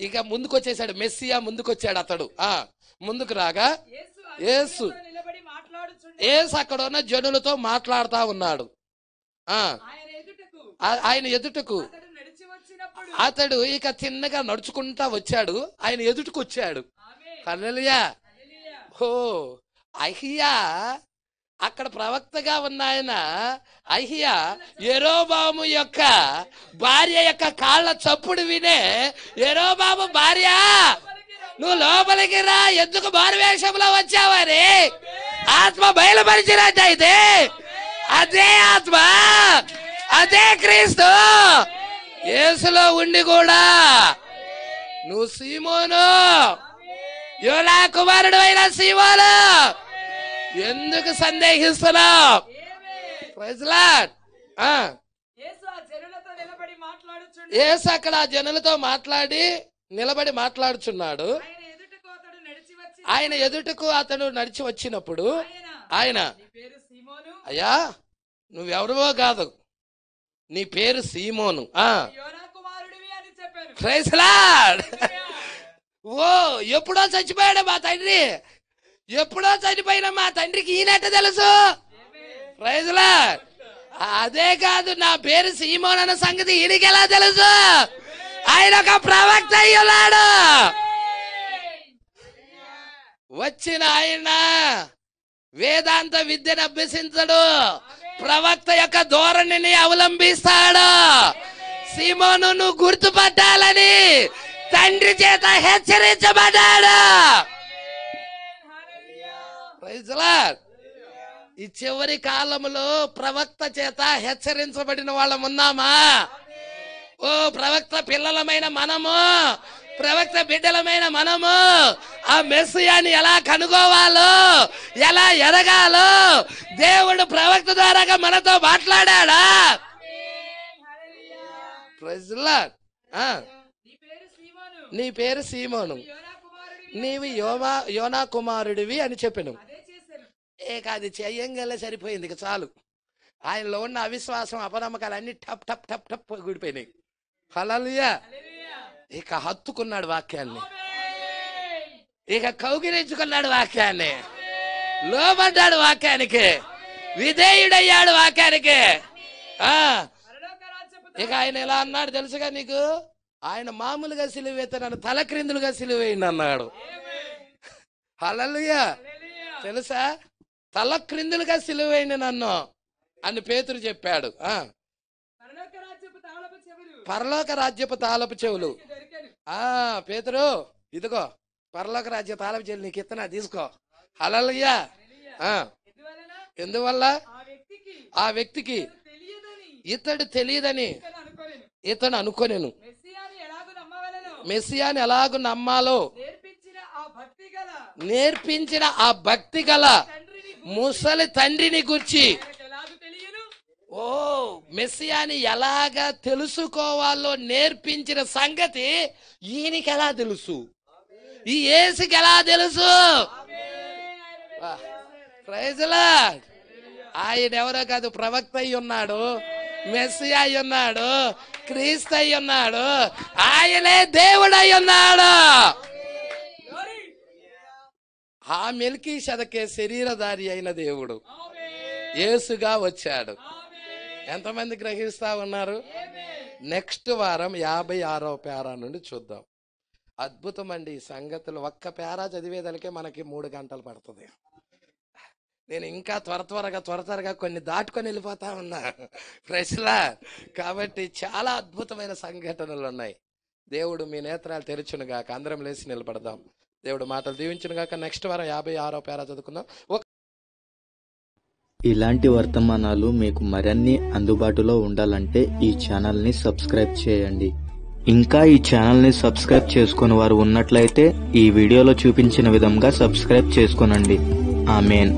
ఇక ముందుకు వచ్చేసాడు. మెస్సియా ముందుకు వచ్చాడు. అతడు ముందుకు రాగా యేసు అక్కడ ఉన్న జనులతో మాట్లాడుతా ఉన్నాడు. ఆయన ఎదుటకు అతడు ఇక చిన్నగా నడుచుకుంటా వచ్చాడు, ఆయన ఎదుటకు వచ్చాడు. హల్లెలూయా. ఓ అహియా అక్కడ ప్రవక్తగా ఉన్న ఆయన అహియా యెరోబాము యొక్క భార్య యొక్క కాళ్ళ చప్పుడు వినే, యెరోబాము భార్య నువ్వు లోపలికి రా, ఎందుకు మారువేషంలో వచ్చావని ఆత్మ బయలుపరిచినట్టయితే అదే ఆత్మ, అదే క్రీస్తు యేసులో ఉండి కూడా నువ్వు సీమోను, యోనా కుమారుడు అయిన సీమోను, ఎందుకు సందేహిస్తున్నావు? Praise lord. యేసు అక్కడ జనులతో నిలబడి మాట్లాడుచున్నాడు. ఆయన ఎదుటకు అతడు నడిచి వచ్చినప్పుడు ఆయన, అయ్యా నువ్వెవరివో కాదు, నీ పేరు సీమోను. Praise lord. ఓ ఎప్పుడో చచ్చిపోయాడు మా తండ్రి, ఎప్పుడో చనిపోయిన మా తండ్రికి ఈయనట్ట తెలుసు. Praise Lord. అదే కాదు, నా పేరు సీమోన్ అన్న సంగతి ఈయనకి ఎలా తెలుసు? ఆయన ఒక ప్రవక్త అయ్యున్నాడు. వచ్చిన ఆయన వేదాంత విద్యను అభ్యసించడు, ప్రవక్త యొక్క ధోరణిని అవలంబిస్తాడు. సీమోను నువ్వు గుర్తుపట్టాలని తండ్రి చేత హెచ్చరించబడ్డాడు. Praise lord. ఈ చివరి కాలంలో ప్రవక్త చేత హెచ్చరించబడిన వాళ్ళం ఉన్నామా? ఓ ప్రవక్త పిల్లలమైన మనము, ప్రవక్త బిడ్డలమైన మనము ఆ మెస్సియాని ఎలా కనుగోవాలో, ఎలా ఎరగాలో దేవుడు ప్రవక్త ద్వారాగా మనతో మాట్లాడాడా? Praise lord. నీ పేరు సీమోను, నీవు యోనా కుమారుడివి అని చెప్పాను. ఇక అది చెయ్యంగానే సరిపోయింది, ఇక చాలు. ఆయనలో ఉన్న అవిశ్వాసం, అపనమ్మకాలు అన్ని టప్ టప్ టప్ టప్ గుడిపోయినాయి. హల్లెలూయా. ఇక హత్తుకున్నాడు వాక్యాన్ని, ఇక కౌగిలించుకున్నాడు వాక్యాన్ని, లోబడ్డాడు వాక్యానికి, విధేయుడయ్యాడు వాక్యానికి. ఇక ఆయన ఎలా అన్నాడు తెలుసుగా నీకు? ఆయన మామూలుగా సిలువైతే నన్ను తల క్రిందులుగా సిలువేయండి అన్నాడు. హల్లెలూయా. తెలుసా? తల క్రిందులుగా సిలువేయండి నన్ను అని పేతురు చెప్పాడు. పరలోక రాజ్యపు తాళపు చెవులు. పేతురు, ఇదిగో పరలోక రాజ్య తాళపు చెవులు నీకు ఇత్తనా, తీసుకో. హల్లెలూయా. ఎందువల్ల? ఆ వ్యక్తికి ఇతడు తెలియదని ఇతను అనుకోనేను. మెస్సియాని ఎలాగూ నమ్మాలో నేర్పించిన ఆ భక్తి గల ముసలి తండ్రిని గురించి, ఓ మెస్సియాని ఎలాగా తెలుసుకోవాలో నేర్పించిన సంగతి ఈయనకి ఎలా తెలుసు? ఈ యేసుకి ఎలా తెలుసు? Praise the Lord. ఆయన ఎవరో కాదు, ప్రవక్త అయి ఉన్నాడు, మెస్సియా అయి ఉన్నాడు, క్రీస్తు అయి ఉన్నాడు, ఆయనే దేవుడై ఉన్నాడు. ఆ మెల్కీషెదకే శరీరధారి అయిన దేవుడు యేసుగా వచ్చాడు. ఎంతమంది గ్రహిస్తా ఉన్నారు? నెక్స్ట్ వారం 56వ పేరా నుండి చూద్దాం. అద్భుతం అండి ఈ సంగతులు. ఒక్క పేరా చదివేదానికే మనకి 3 గంటలు పడుతుంది. నేను ఇంకా త్వరగా కొన్ని దాటుకొని వెళ్ళిపోతా ఉన్నా ప్రశ్న. కాబట్టి చాలా అద్భుతమైన సంఘటనలు ఉన్నాయి. దేవుడు మీ నేత్రాలు తెరుచునుగాక. అందరం లేచి నిలబడదాం. దేవుడు మాటలు దీవించునుగాక. నెక్స్ట్ వారం 56వ పేరా చదువుకుందాం. ఇలాంటి వర్తమానాలు మీకు మరిన్ని అందుబాటులో ఉండాలంటే ఈ ఛానల్ని సబ్స్క్రైబ్ చేయండి. ఇంకా ఈ ఛానల్ని సబ్స్క్రైబ్ చేసుకుని వారు ఉన్నట్లయితే ఈ వీడియోలో చూపించిన విధంగా సబ్స్క్రైబ్ చేసుకోనండి. ఆమేన్.